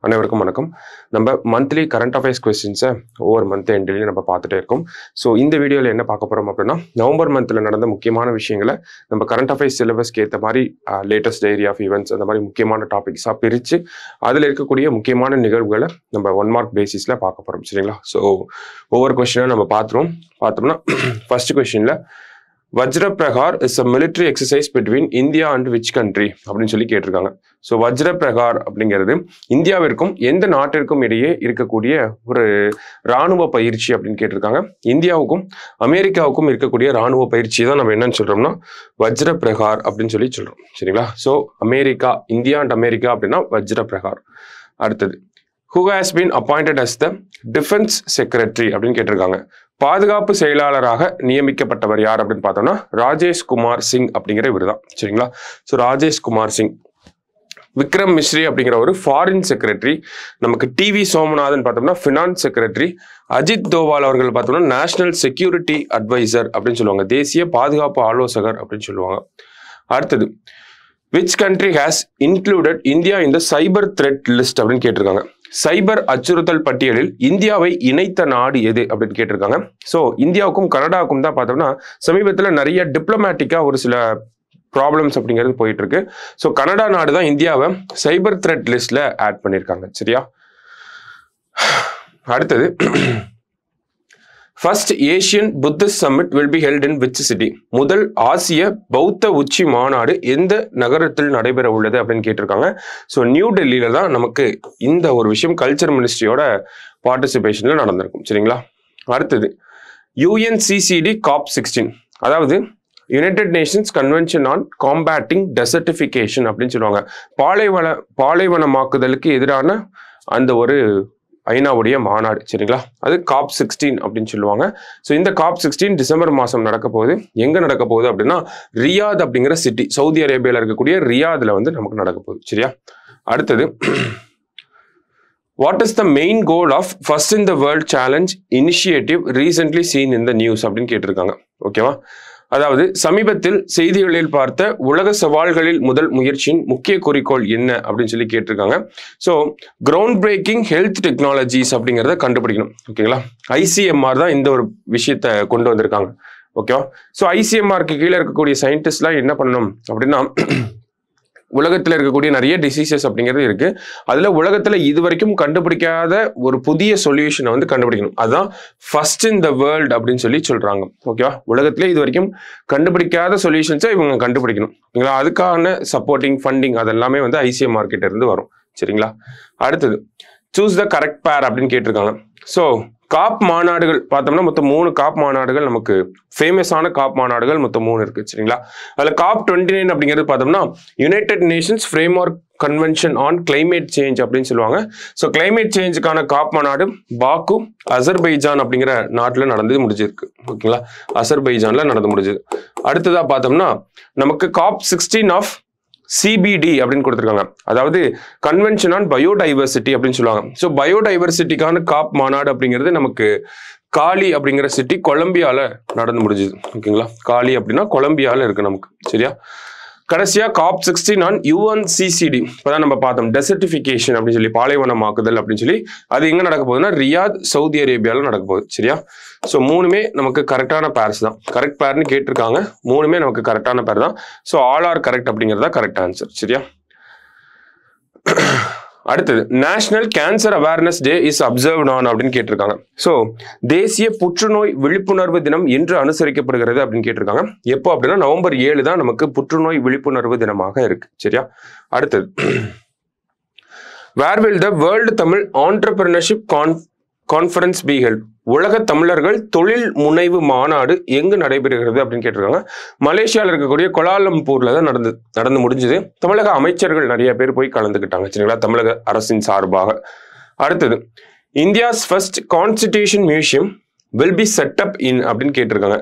அனைவருக்கும் வணக்கம். நம்ம மந்த்லி கரண்ட் அஃபேர்ஸ் கொஸ்டின்ஸை ஒவ்வொரு மந்த் எண்ட்லையும் நம்ம பார்த்துட்டே இருக்கோம். ஸோ இந்த வீடியோவில் என்ன பார்க்க போகிறோம் அப்படின்னா, நவம்பர் மந்தில் நடந்த முக்கியமான விஷயங்களை நம்ம கரண்ட் அஃபேர்ஸ் சிலபஸ்க்கு ஏற்ற மாதிரி லேட்டஸ்ட் டைரி ஆஃப் ஈவெண்ட்ஸ் அந்த மாதிரி முக்கியமான டாபிக்ஸாக பிரித்து அதில் இருக்கக்கூடிய முக்கியமான நிகழ்வுகளை நம்ம 1 மார்க் பேசிஸில் பார்க்க போகிறோம். சரிங்களா? ஸோ ஒவ்வொரு கொஸ்டினாக நம்ம பார்த்தோம்னா ஃபர்ஸ்ட் கொஸ்டினில் Vajra Prahar is a military exercise between India and which country அப்படின்னு சொல்லி கேட்டிருக்காங்க. ஸோ வஜ்ர பிரகார் அப்படிங்கிறது இந்தியாவிற்கும் எந்த நாட்டிற்கும் இடையே இருக்கக்கூடிய ஒரு இராணுவ பயிற்சி அப்படின்னு கேட்டிருக்காங்க. இந்தியாவுக்கும் அமெரிக்காவுக்கும் இருக்கக்கூடிய இராணுவ பயிற்சி தான் நம்ம என்னன்னு சொல்றோம்னா வஜ்ர பிரகார் அப்படின்னு சொல்லி சொல்றோம். சரிங்களா? So America, India and America அப்படின்னா வஜ்ர பிரகார். அடுத்தது, who has been appointed as the defense secretary அப்படின்னு கேட்டிருக்காங்க. பாதுகாப்பு செயலாளராக நியமிக்கப்பட்டவர் யார் அப்படின்னு பார்த்தோம்னா ராஜேஷ் குமார் சிங் அப்படிங்கிற இவர் தான். சரிங்களா? ஸோ ராஜேஷ் குமார் சிங். விக்ரம் மிஸ்ரி அப்படிங்கிற ஒரு ஃபாரின் செக்ரட்டரி, நமக்கு டிவி சோமநாதன் பார்த்தோம்னா ஃபினான்ஸ் செக்ரட்டரி, அஜித் தோவால் அவர்கள் பார்த்தோம்னா நேஷனல் செக்யூரிட்டி அட்வைசர் அப்படின்னு சொல்லுவாங்க, தேசிய பாதுகாப்பு ஆலோசகர் அப்படின்னு சொல்லுவாங்க. அடுத்தது, which country has included India in the cyber threat list அப்படின்னு கேட்டிருக்காங்க. சைபர் அச்சுறுத்தல் பட்டியலில் இந்தியாவை இணைத்த நாடு எது அப்படின்னு கேட்டிருக்காங்க. ஸோ இந்தியாவுக்கும் கனடாவுக்கும் தான் பார்த்தோம்னா சமீபத்தில் நிறைய டிப்ளமேட்டிக்கா ஒரு சில ப்ராப்ளம்ஸ் அப்படிங்கிறது போயிட்டு இருக்கு. ஸோ கனடா நாடு தான் இந்தியாவை சைபர் த்ரெட் லிஸ்ட்ல ஆட் பண்ணியிருக்காங்க. சரியா? அடுத்தது, first Asian Buddhist summit will be held in which city? முதல் ஆசிய பௌத்த உச்சி மாநாடு எந்த நகரத்தில் நடைபெற உள்ளது அப்படின்னு கேட்டிருக்காங்க. ஸோ நியூ டெல்லியில தான் நமக்கு இந்த ஒரு விஷயம் கல்ச்சர் மினிஸ்ட்ரியோட பார்ட்டிசிபேஷன்ல நடந்திருக்கும். சரிங்களா? அடுத்தது, UNCCD COP16, அதாவது United Nations convention on combating desertification அப்படின்னு சொல்லுவாங்க. பாலைவனமாக்குதலுக்கு எதிரான அந்த ஒரு ஐநாவுடைய மாநாடு. சரிங்களா? அது COP16 அப்படின்னு சொல்லுவாங்க. ஸோ இந்த COP16 டிசம்பர் மாதம் நடக்க போகுது. எங்கே நடக்க போகுது அப்படின்னா ரியாத் அப்படிங்கிற சிட்டி, சவுதி அரேபியாவில் இருக்கக்கூடிய ரியாதில் வந்து நமக்கு நடக்க போகுது. சரியா? அடுத்தது, what is the main goal of first in the world challenge initiative recently seen in the news அப்படின்னு கேட்டிருக்காங்க. ஓகேவா? அதாவது சமீபத்தில் செய்திகளில் பார்த்த உலக சவால்களில் முதல் முயற்சியின் முக்கிய குறிக்கோள் என்ன அப்படின்னு சொல்லி கேட்டிருக்காங்க. So ground braking health technologies அப்படிங்கிறத கண்டுபிடிக்கணும். ஓகேங்களா? ICMR தான் இந்த ஒரு விஷயத்தை கொண்டு வந்திருக்காங்க. ஓகேவா? ஸோ ICMRக்கு கீழே இருக்கக்கூடிய சயின்டிஸ்ட்லாம் என்ன பண்ணணும் அப்படின்னா, உலகத்தில் இருக்கக்கூடிய நிறைய டிசீசஸ் அப்படிங்கிறது இருக்கு. அதுல உலகத்துல இதுவரைக்கும் கண்டுபிடிக்காத ஒரு புதிய சொல்யூஷனை வந்து கண்டுபிடிக்கணும். அதுதான் ஃபர்ஸ்ட் இன் த வேர்ல்ட் அப்படின்னு சொல்லி சொல்றாங்க. ஓகேவா? உலகத்துல இது வரைக்கும் கண்டுபிடிக்காத சொல்யூஷன்ஸை இவங்க கண்டுபிடிக்கணும். அதுக்கான சப்போர்ட்டிங் ஃபண்டிங் அதெல்லாமே வந்து ICMR கிட்ட இருந்து வரும். சரிங்களா? அடுத்தது, சூஸ் த கரெக்ட் பேர் அப்படின்னு கேட்டிருக்காங்க. ஸோ காப் மாநாடுகள் பார்த்தோம்னா மொத்தம் 3 காப் மாநாடுகள், நமக்கு ஃபேமஸான காப் மாநாடுகள் மொத்தம் 3 இருக்கு. சரிங்களா? அதுல COP29 அப்படிங்கிறது பார்த்தோம்னா United Nations framework convention on climate change அப்படின்னு சொல்லுவாங்க. ஸோ கிளைமேட் சேஞ்சுக்கான காப் மாநாடு பாக்கு, அசர்பைஜான் அப்படிங்கிற நாட்டில் நடந்து முடிஞ்சிருக்கு. ஓகேங்களா? அசர்பைஜான்ல நடந்து முடிஞ்சது. அடுத்ததா பார்த்தோம்னா நமக்கு COP16 ஆஃப் CBD அப்படின்னு கொடுத்துருக்காங்க. அதாவது கன்வென்ஷன் ஆன் பயோடைவர்சிட்டி அப்படின்னு சொல்லுவாங்க. ஸோ பயோடைவர்சிட்டிக்கான காப் மாநாடு அப்படிங்கிறது நமக்கு காலி அப்படிங்கிற சிட்டி கொலம்பியால நடந்து முடிஞ்சது. ஓகேங்களா? காலி அப்படின்னா கொலம்பியால இருக்கு நமக்கு. சரியா? கடைசியா COP16 ஆன் UNCCD, இப்பதான் நம்ம பார்த்தோம் டெசர்டிஃபிகேஷன் அப்படின்னு சொல்லி, பாலைவனமாக்குதல் அப்படின்னு சொல்லி, அது எங்க நடக்க போகுதுன்னா ரியாத், சவுதி அரேபியால நடக்க போகுது. சரியா? ஸோ 3மே நமக்கு கரெக்டான பேர்ஸ் தான். கரெக்ட் பேர்னு கேட்டிருக்காங்க. 3மே நமக்கு கரெக்டான பேர் தான். ஸோ ஆல் ஆர் கரெக்ட் அப்படிங்கிறதா கரெக்ட் ஆன்சர். சரியா? அடுத்தது, national cancer awareness day is observed on அப்படின்னு கேட்டிருக்காங்க. ஸோ தேசிய புற்றுநோய் விழிப்புணர்வு தினம் என்று அனுசரிக்கப்படுகிறது அப்படின்னு கேட்டிருக்காங்க. எப்போ அப்படின்னா நவம்பர் 7 தான் நமக்கு புற்றுநோய் விழிப்புணர்வு தினமாக இருக்கு. சரியா? அடுத்தது, where will the world Tamil entrepreneurship conference be held? உலக தமிழர்கள் தொழில் முனைவு மாநாடு எங்கு நடைபெறுகிறது அப்படின்னு கேட்டிருக்காங்க. மலேசியாவில் இருக்கக்கூடிய கோலாலம்பூர்ல தான் நடந்து முடிஞ்சது. தமிழக அமைச்சர்கள் நிறைய பேர் போய் கலந்துக்கிட்டாங்க. சரிங்களா? தமிழக அரசின் சார்பாக. அடுத்தது, India's first constitution museum will be set up in அப்படின்னு கேட்டிருக்காங்க.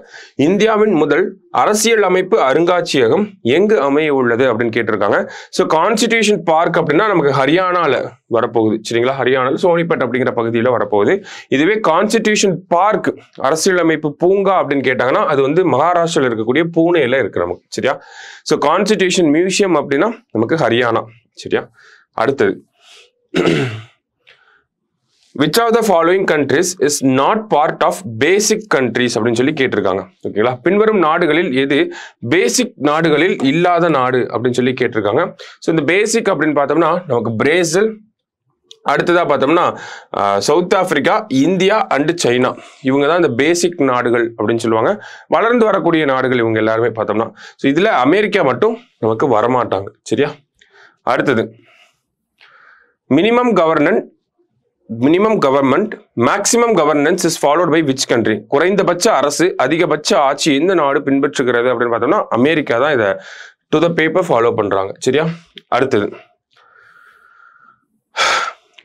இந்தியாவின் முதல் அரசியல் அமைப்பு அருங்காட்சியகம் எங்கு அமைய உள்ளது அப்படின்னு கேட்டிருக்காங்க. ஸோ கான்ஸ்டிடியூஷன் பார்க் அப்படின்னா நமக்கு ஹரியானால வரப்போகுது. சரிங்களா? ஹரியானால சோனிபட் அப்படிங்கிற பகுதியில் வரப்போகுது. இதுவே கான்ஸ்டிடியூஷன் பார்க் அரசியலமைப்பு பூங்கா அப்படின்னு கேட்டாங்கன்னா அது வந்து மகாராஷ்டிராவில் இருக்கக்கூடிய பூனேல இருக்கு நமக்கு. சரியா? ஸோ கான்ஸ்டிடியூஷன் மியூசியம் அப்படின்னா நமக்கு ஹரியானா. சரியா? அடுத்தது, which of the following countries is not part of basic countries அப்படின்னு சொல்லி கேட்டிருக்காங்க. ஓகேங்களா, பின்வரும் நாடுகளில் எது பேசிக் நாடுகளில் இல்லாத நாடு அப்படின்னு சொல்லி கேட்டிருக்காங்க. ஸோ இந்த பேசிக் அப்படின்னு பார்த்தோம்னா நமக்கு பிரேசில், அடுத்ததா பார்த்தோம்னா south Africa, India and China, இவங்க தான் இந்த பேசிக் நாடுகள் அப்படின்னு சொல்லுவாங்க. வளர்ந்து வரக்கூடிய நாடுகள் இவங்க எல்லாருமே பார்த்தோம்னா. ஸோ இதுல அமெரிக்கா மட்டும் நமக்கு வரமாட்டாங்க. சரியா, அடுத்தது minimum government maximum governance is followed by which country? குறைந்தபட்ச அரசு அதிகபட்ச ஆட்சி எந்த நாடு பின்பற்றுகிறது அப்படின்னு பார்த்தோம்னா அமெரிக்கா தான் இதை டு த பேப்பர் ஃபாலோ பண்றாங்க. சரியா, அடுத்தது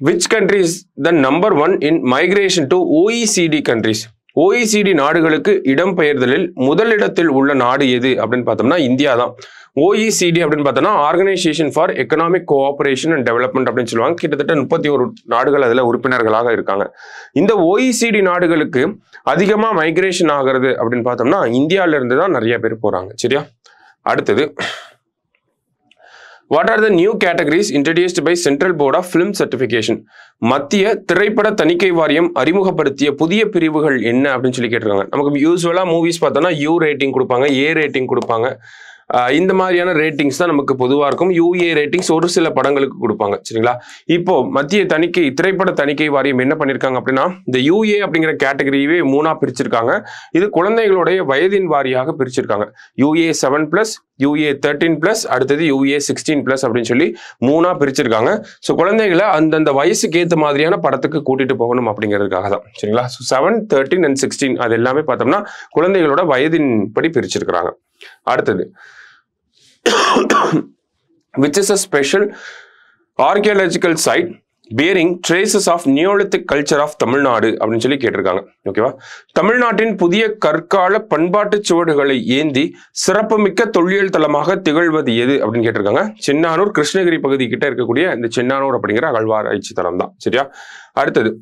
which country is the number 1 in migration to OECD countries? OECD நாடுகளுக்கு இடம்பெயர்தலில் முதலிடத்தில் உள்ள நாடு எது அப்படின்னு பார்த்தோம்னா இந்தியா தான். OECD அப்படின்னு பார்த்தோம்னா organisation for economic cooperation and development அப்படின்னு சொல்லுவாங்க. கிட்டத்தட்ட 31 நாடுகள் அதில் உறுப்பினர்களாக இருக்காங்க. இந்த OECD நாடுகளுக்கு அதிகமாக மைக்ரேஷன் ஆகிறது அப்படின்னு பார்த்தோம்னா இந்தியாவில இருந்து தான் நிறைய பேர் போறாங்க. சரியா, அடுத்தது What are the new categories introduced by Central Board of Film Certification? மத்திய திரைப்பட தணிக்கை வாரியம் அறிமுகப்படுத்திய புதிய பிரிவுகள் என்ன அப்படின்னு சொல்லி கேட்டிருக்காங்க. நமக்கு யூஸ்வலா மூவிஸ் பார்த்தோம்னா U ரேட்டிங் கொடுப்பாங்க, A ரேட்டிங் கொடுப்பாங்க. இந்த மாதிரியான ரேட்டிங்ஸ் தான் நமக்கு பொதுவாக இருக்கும். UA ரேட்டிங்ஸ் ஒரு சில படங்களுக்கு கொடுப்பாங்க. சரிங்களா, இப்போ மத்திய திரைப்பட தணிக்கை வாரியம் என்ன பண்ணியிருக்காங்க அப்படின்னா இந்த UA அப்படிங்கிற கேட்டகரியவே 3ஆ பிரிச்சிருக்காங்க. இது குழந்தைகளுடைய வயதின் வாரியாக பிரிச்சிருக்காங்க. UA 7+, UA 13+, அடுத்தது UA 16+ அப்படின்னு சொல்லி 3ஆ பிரிச்சிருக்காங்க. ஸோ குழந்தைகளை அந்தந்த வயசுக்கு ஏற்ற மாதிரியான படத்துக்கு கூட்டிட்டு போகணும் அப்படிங்கிறதுக்காக தான். சரிங்களா, ஸோ 7, 13 and 16 அது எல்லாமே பார்த்தோம்னா குழந்தைகளோட வயதின் படி பிரிச்சிருக்கிறாங்க. அடுத்தது which is a special archaeological site bearing traces of Neolithic culture of Tamil Nadu அப்படின்னு சொல்லி கேட்டிருக்காங்க. ஓகேவா, தமிழ்நாட்டின் புதிய கற்கால பண்பாட்டு சுவடுகளை ஏந்தி சிறப்புமிக்க தொல்லியல் தலமாக திகழ்வது எது அப்படின்னு கேட்டிருக்காங்க. சென்னானூர், கிருஷ்ணகிரி பகுதி கிட்ட இருக்கக்கூடிய இந்த சென்னானூர் அப்படிங்கிற அகழ்வாராய்ச்சி தலம் தான். சரியா, அடுத்தது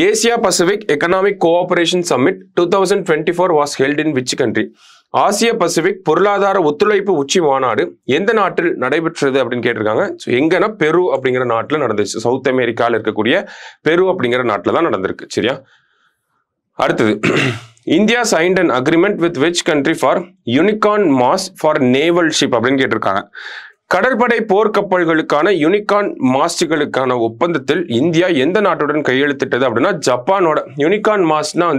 Asia Pacific economic cooperation summit 2024 was held in which country? ஆசிய பசிபிக் பொருளாதார ஒத்துழைப்பு உச்சி மாநாடு எந்த நாட்டில் நடைபெற்றது அப்படின்னு கேட்டிருக்காங்க. எங்கன்னா பெரு அப்படிங்கிற நாட்டில் நடந்துச்சு. சவுத் அமெரிக்காவில் இருக்கக்கூடிய பெரு அப்படிங்கிற நாட்டில் தான் நடந்திருக்கு. சரியா, அடுத்தது India signed an agreement with which country for unicorn masts for naval ship அப்படின்னு கேட்டிருக்காங்க. கடற்படை போர்க்கப்பல்களுக்கான யூனிகார்ன் மாஸ்டுகளுக்கான ஒப்பந்தத்தில் இந்தியா எந்த நாட்டுடன் கையெழுத்திட்டது அப்படின்னா ஜப்பானோட. யூனிகார்ன் மாஸ்ட்னா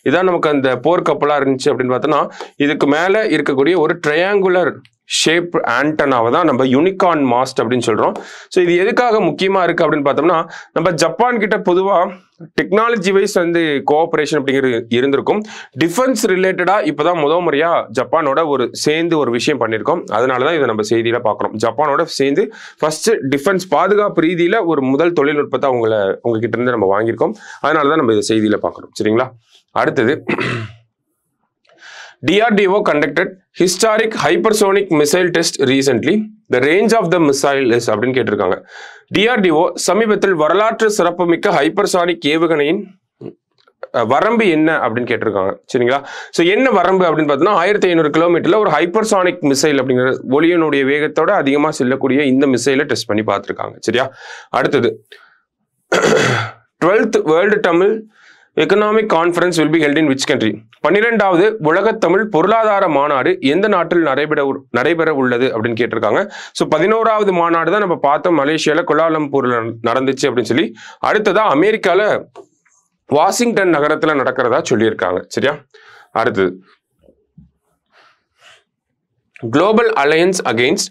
இதான் நமக்கு அந்த போர்க்கப்பலா இருந்துச்சு அப்படின்னு பார்த்தோம்னா இதுக்கு மேல இருக்கக்கூடிய ஒரு ட்ரையாங்குலர் ஷேப் ஆண்டனாவை தான் நம்ம யூனிகார்ன் மாஸ்ட் அப்படின்னு சொல்றோம். ஸோ இது எதுக்காக முக்கியமா இருக்கு அப்படின்னு பார்த்தோம்னா நம்ம ஜப்பான் கிட்ட பொதுவா டெக்னாலஜி வைஸ் கோஆபரேஷன் அப்படிங்கிறது இருந்திருக்கும். டிஃபென்ஸ் ரிலேட்டடா இப்பதான் முறையா ஜப்பானோட சேர்ந்து ஒரு விஷயம் பண்ணியிருக்கோம். அதனாலதான் இதை நம்ம செய்தியில பார்க்கிறோம். ஜப்பானோட சேர்ந்து ஃபர்ஸ்ட் டிஃபென்ஸ் பாதுகாப்பு ரீதியில ஒரு முதல் தொழில்நுட்பத்தை உங்ககிட்ட இருந்து நம்ம வாங்கியிருக்கோம். அதனாலதான் நம்ம இதை செய்தியில பார்க்கிறோம். சரிங்களா, அடுத்தது DRDO conducted historic hypersonic missile test recently. The range of the missile is அப்படின்னு கேட்டிருக்காங்க. DRDO சமீபத்தில் வரலாற்று சிறப்புமிக்க ஹைப்பர்சானிக் ஏவுகணையின் வரம்பு என்ன அப்படின்னு கேட்டிருக்காங்க. சரிங்களா, ஸோ என்ன வரம்பு அப்படின்னு பார்த்தோம்னா 1500 கிலோமீட்டர்ல ஒரு ஹைப்பர்சானிக் மிசைல் அப்படிங்கிற ஒலியினுடைய வேகத்தோட அதிகமாக செல்லக்கூடிய இந்த மிசைலை டெஸ்ட் பண்ணி பார்த்துருக்காங்க. சரியா, அடுத்தது 12th world Tamil economic conference will be held in which country? 12வது உலக தமிழ் பொருளாதார மாநாடு எந்த நாட்டில் நடைபெற உள்ளது அப்படின்னு கேட்டிருக்காங்க. ஸோ 11வது மாநாடு தான் நம்ம பார்த்தோம் மலேசியால கோலாலம்பூர்ல நடந்துச்சு அப்படின்னு சொல்லி. அடுத்ததா அமெரிக்கால வாஷிங்டன் நகரத்துல நடக்கிறதா சொல்லியிருக்காங்க. சரியா, அடுத்தது Global Alliance Against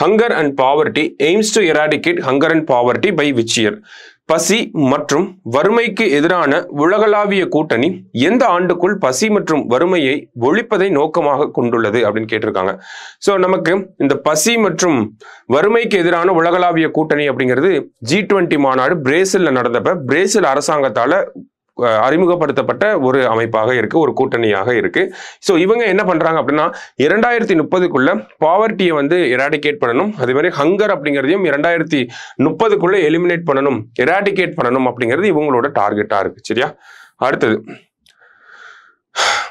Hunger and Poverty aims to eradicate hunger and poverty by which year? பசி மற்றும் வறுமைக்கு எதிரான உலகளாவிய கூட்டணி எந்த ஆண்டுக்குள் பசி மற்றும் வறுமையை ஒழிப்பதை நோக்கமாக கொண்டுள்ளது அப்படின்னு கேட்டிருக்காங்க. ஸோ நமக்கு இந்த பசி மற்றும் வறுமைக்கு எதிரான உலகளாவிய கூட்டணி அப்படிங்கிறது G20 மாநாடு பிரேசில்ல நடந்தப்ப பிரேசில் அரசாங்கத்தால அறிமுகப்படுத்தப்பட்ட ஒரு அமைப்பாக இருக்கு, ஒரு கூட்டணியாக இருக்கு. ஸோ இவங்க என்ன பண்றாங்க அப்படின்னா 2030க்குள்ள பாவர்ட்டியை எராடிகேட் பண்ணணும். அதே மாதிரி ஹங்கர் அப்படிங்கிறதையும் 2030க்குள்ள எலிமினேட் பண்ணணும், எராடிகேட் பண்ணணும் அப்படிங்கிறது இவங்களோட டார்கெட்டா இருக்கு. சரியா, அடுத்தது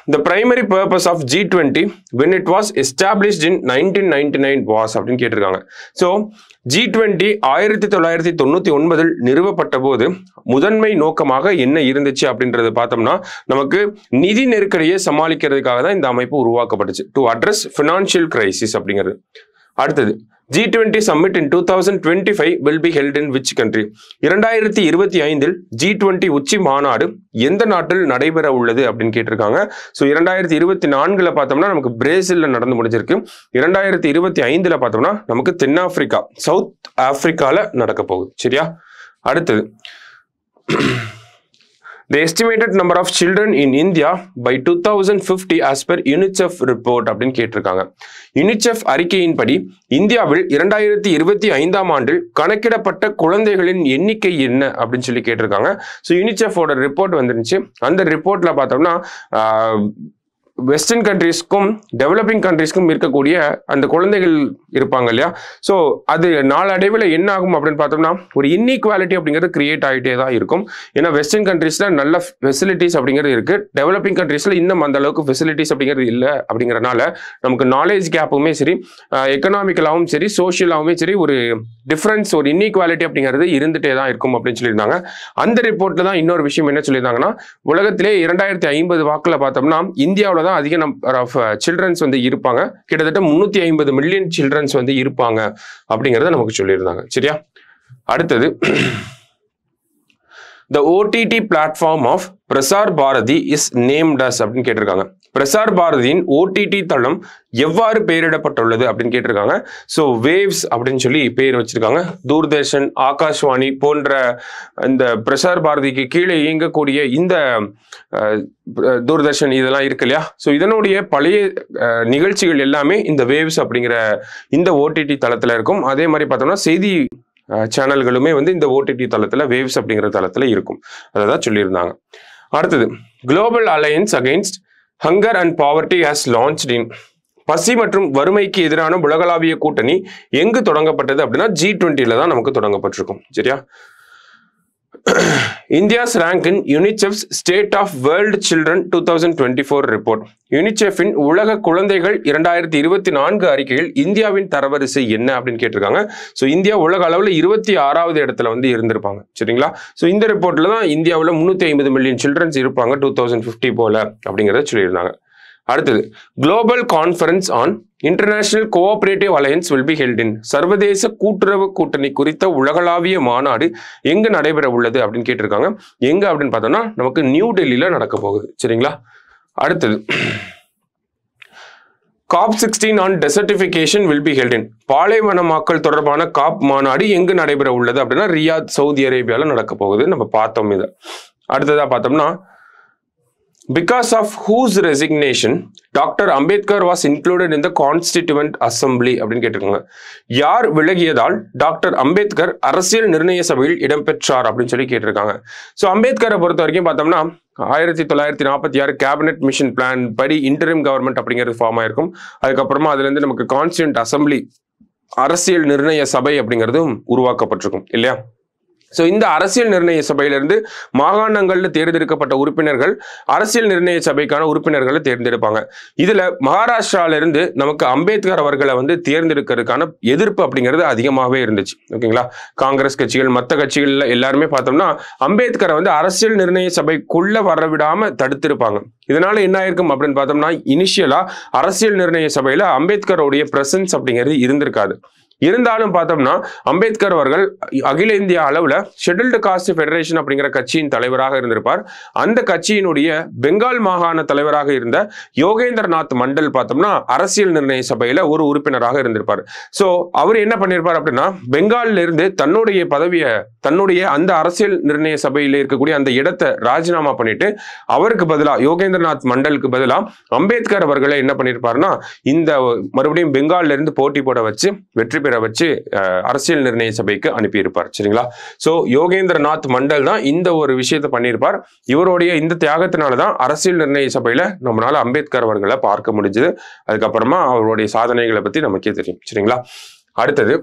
the primary purpose of G20 when it was established in 1999 was அப்படின்னு கேட்டிருக்காங்க. ஸோ G20 1999 நிறுவப்பட்ட போது முதன்மை நோக்கமாக என்ன இருந்துச்சு அப்படின்றத பார்த்தோம்னா நமக்கு நிதி நெருக்கடியை சமாளிக்கிறதுக்காக தான் இந்த அமைப்பு உருவாக்கப்பட்டுச்சு. டு அட்ரஸ் ஃபினான்ஷியல் கிரைசிஸ் அப்படிங்கிறது. அடுத்தது G20 summit in 2025 will be held in which country? 2025 G20 உச்சி மாநாடு எந்த நாட்டில் நடைபெற உள்ளது அப்படின்னு கேட்டிருக்காங்க. ஸோ 2024 பார்த்தோம்னா நமக்கு பிரேசில்ல நடந்து முடிஞ்சிருக்கு. 2025 பார்த்தோம்னா நமக்கு தென்னாப்பிரிக்கா, சவுத் ஆப்பிரிக்கால நடக்க போகுது. சரியா? அடுத்தது the estimated number of children in India by 2050 as per UNICEF report அப்படின்னு கேட்டிருக்காங்க. யுனிசெஃப் அறிக்கையின்படி இந்தியாவில் 2025 ஆண்டில் கணக்கிடப்பட்ட குழந்தைகளின் எண்ணிக்கை என்ன அப்படின்னு சொல்லி கேட்டிருக்காங்க. ஸோ யுனிசெஃபோட ரிப்போர்ட் வந்துருந்துச்சு. அந்த ரிப்போர்ட்ல பார்த்தோம்னா வெஸ்டர்ன் கண்ட்ரீஸ்க்கும் டெவலப்பிங் கண்ட்ரீஸ்க்கும் இருக்கக்கூடிய அந்த குழந்தைகள் இருப்பாங்க இல்லையா? ஸோ அது நாளடைவில் என்ன ஆகும் அப்படின்னு பார்த்தோம்னா ஒரு இன்இக்வாலிட்டி அப்படிங்கிறது கிரியேட் ஆகிட்டே தான் இருக்கும். ஏன்னா வெஸ்டர்ன் கண்ட்ரீஸ்ல நல்ல ஃபெசிலிட்டிஸ் அப்படிங்கிறது இருக்கு, டெவலப்பிங் கண்ட்ரீஸ்ல இன்னும் அந்த அளவுக்கு ஃபெசிலிட்டிஸ் அப்படிங்கிறது இல்லை. அப்படிங்கிறனால நமக்கு நாலேஜ் கேப்புமே சரி, எக்கனாமிக்கலாகவும் சரி, சோஷியலாகவும் சரி ஒரு டிஃப்ரென்ஸ், ஒரு இன்இக்வாலிட்டி அப்படிங்கிறது இருந்துகிட்டே தான் இருக்கும் அப்படின்னு சொல்லியிருந்தாங்க. அந்த ரிப்போர்ட்ல தான் இன்னொரு விஷயம் என்ன சொல்லியிருந்தாங்கன்னா உலகத்திலே 2050 வாக்கில் பார்த்தோம்னா இந்தியாவில் தான் அதிக நம்பர் ஆஃப் சில்ட்ரன்ஸ் வந்து இருப்பாங்க. கிட்டத்தட்ட 350 மில்லியன் சில்ட்ரன்ஸ் வந்து இருப்பாங்க அப்படிங்கறத நமக்கு சொல்லியிருந்தாங்க. சரியா? அடுத்தது the OTT platform of Prasar Bharathi is named as அப்படின்னு கேட்டிருக்காங்க. பிரசார் பாரதியின் OTT தளம் எவ்வாறு பெயரிடப்பட்டுள்ளது அப்படின்னு கேட்டிருக்காங்க. ஸோ வேவ்ஸ் அப்படின்னு சொல்லி பெயர் வச்சிருக்காங்க. தூர்தர்ஷன், ஆகாஷ்வாணி போன்ற இந்த பிரசார் பாரதிக்கு கீழே இயங்கக்கூடிய இந்த தூர்தர்ஷன் இதெல்லாம் இருக்கு இல்லையா? ஸோ இதனுடைய பழைய நிகழ்ச்சிகள் எல்லாமே இந்த வேவ்ஸ் அப்படிங்கிற இந்த OTT தளத்துல இருக்கும். அதே மாதிரி பார்த்தோம்னா செய்தி சேனல்களுமே வந்து இந்த OTT தளத்துல வேவ்ஸ் அப்படிங்கிற தளத்துல இருக்கும். அதை தான் சொல்லியிருந்தாங்க. அடுத்தது global alliance against hunger and poverty has launched in பசி மற்றும் வறுமைக்கு எதிரான உலகளாவிய கூட்டணி எங்கு தொடங்கப்பட்டது அப்படின்னா G20ல தான் நமக்கு தொடங்கப்பட்டிருக்கும். சரியா? India's rank in UNICEF's State of World Children 2024 report. யுனிசெஃபின் உலக குழந்தைகள் 2024 அறிக்கையில் இந்தியாவின் தரவரிசை என்ன அப்படின்னு கேட்டிருக்காங்க. ஸோ இந்தியா உலக அளவில் 26வது இடத்துல வந்து இருந்திருப்பாங்க. சரிங்களா? ஸோ இந்த ரிப்போர்ட்ல தான் இந்தியாவில் 350 மில்லியன் சில்ட்ரன்ஸ் இருப்பாங்க 2050 போல அப்படிங்கிறத சொல்லியிருந்தாங்க. அடுத்தது global conference on international cooperative alliance will be held இன் சர்வதேச கூட்டுறவு கூட்டணி குறித்த உலகளாவிய மாநாடு எங்க நடைபெற உள்ளது அப்படின்னு கேட்டிருக்காங்க. எங்க அப்படின்னு பார்த்தோம்னா நமக்கு நியூ டெல்லியில நடக்க போகுது. சரிங்களா? அடுத்தது COP16 on desertification will be held in பாலைவனமாக்கல் தொடர்பான காப் மாநாடு எங்கு நடைபெற உள்ளது அப்படின்னா ரியாத், சவுதி அரேபியால நடக்க போகுது. நம்ம பார்த்தோம் இதை. அடுத்ததா பார்த்தோம்னா because of whose resignation Dr. Ambedkar was included in the Constituent Assembly அப்படின்னு கேட்டிருக்காங்க. யார் விலகியதால் டாக்டர் அம்பேத்கர் அரசியல் நிர்ணய சபையில் இடம்பெற்றார் அப்படின்னு சொல்லி கேட்டிருக்காங்க. ஸோ அம்பேத்கரை பொறுத்த வரைக்கும் பார்த்தோம்னா 1946 கேபினெட் மிஷன் பிளான் படி இன்டரிம் கவர்மெண்ட் அப்படிங்கிறது ஃபார்ம் ஆயிருக்கும். அதுக்கப்புறமா அதுல இருந்து நமக்கு கான்ஸ்டியூண்ட் அசம்பிளி, அரசியல் நிர்ணய சபை அப்படிங்கிறதும் உருவாக்கப்பட்டிருக்கும் இல்லையா? ஸோ இந்த அரசியல் நிர்ணய சபையிலிருந்து மாகாணங்கள்ல தேர்ந்தெடுக்கப்பட்ட உறுப்பினர்கள் அரசியல் நிர்ணய சபைக்கான உறுப்பினர்களை தேர்ந்தெடுப்பாங்க. இதுல மகாராஷ்டிரால இருந்து நமக்கு அம்பேத்கர் அவர்களை வந்து தேர்ந்தெடுக்கிறதுக்கான எதிர்ப்பு அப்படிங்கிறது அதிகமாகவே இருந்துச்சு. ஓகேங்களா? காங்கிரஸ் கட்சிகள், மற்ற கட்சிகள்ல எல்லாருமே பார்த்தோம்னா அம்பேத்கரை வந்து அரசியல் நிர்ணய சபைக்குள்ள வரவிடாம தடுத்திருப்பாங்க. இதனால என்ன ஆயிருக்கும் அப்படின்னு பார்த்தோம்னா இனிஷியலா அரசியல் நிர்ணய சபையில அம்பேத்கருடைய பிரசன்ஸ் அப்படிங்கிறது இருந்திருக்காது. இருந்தாலும் பார்த்தோம்னா அம்பேத்கர் அவர்கள் அகில இந்திய அளவுல ஷெட்யூல்டு காஸ்ட் ஃபெடரேஷன் அப்படிங்கிற கட்சியின் தலைவராக இருந்திருப்பார். அந்த கட்சியினுடைய பெங்கால் மாகாண தலைவராக இருந்த யோகேந்திரநாத் மண்டல் பார்த்தோம்னா அரசியல் நிர்ணய சபையில ஒரு உறுப்பினராக இருந்திருப்பார். ஸோ அவர் என்ன பண்ணியிருப்பார் அப்படின்னா பெங்கால்ல இருந்து தன்னுடைய பதவியை, தன்னுடைய அந்த அரசியல் நிர்ணய சபையில இருக்கக்கூடிய அந்த இடத்தை ராஜினாமா பண்ணிட்டு அவருக்கு பதிலா யோகேந்திரநாத் மண்டலுக்கு பதிலா அம்பேத்கர் அவர்களை என்ன பண்ணியிருப்பாருன்னா இந்த மறுபடியும் பெங்கால்ல இருந்து போட்டி போட வச்சு வெற்றி பெற வச்சு அரசியல் நிர்ணய சபைக்கு அனுப்பியிருப்பார். சரிங்களா? சோ யோகேந்திரநாத் மண்டல் தான் இந்த ஒரு விஷயத்தை பண்ணியிருப்பார். இவருடைய இந்த தியாகத்தினாலதான் அரசியல் நிர்ணய சபையில நம்மளால அம்பேத்கர் அவர்களை பார்க்க முடிஞ்சது. அதுக்கப்புறமா அவருடைய சாதனைகளை பத்தி நமக்கே தெரியும். சரிங்களா? அடுத்தது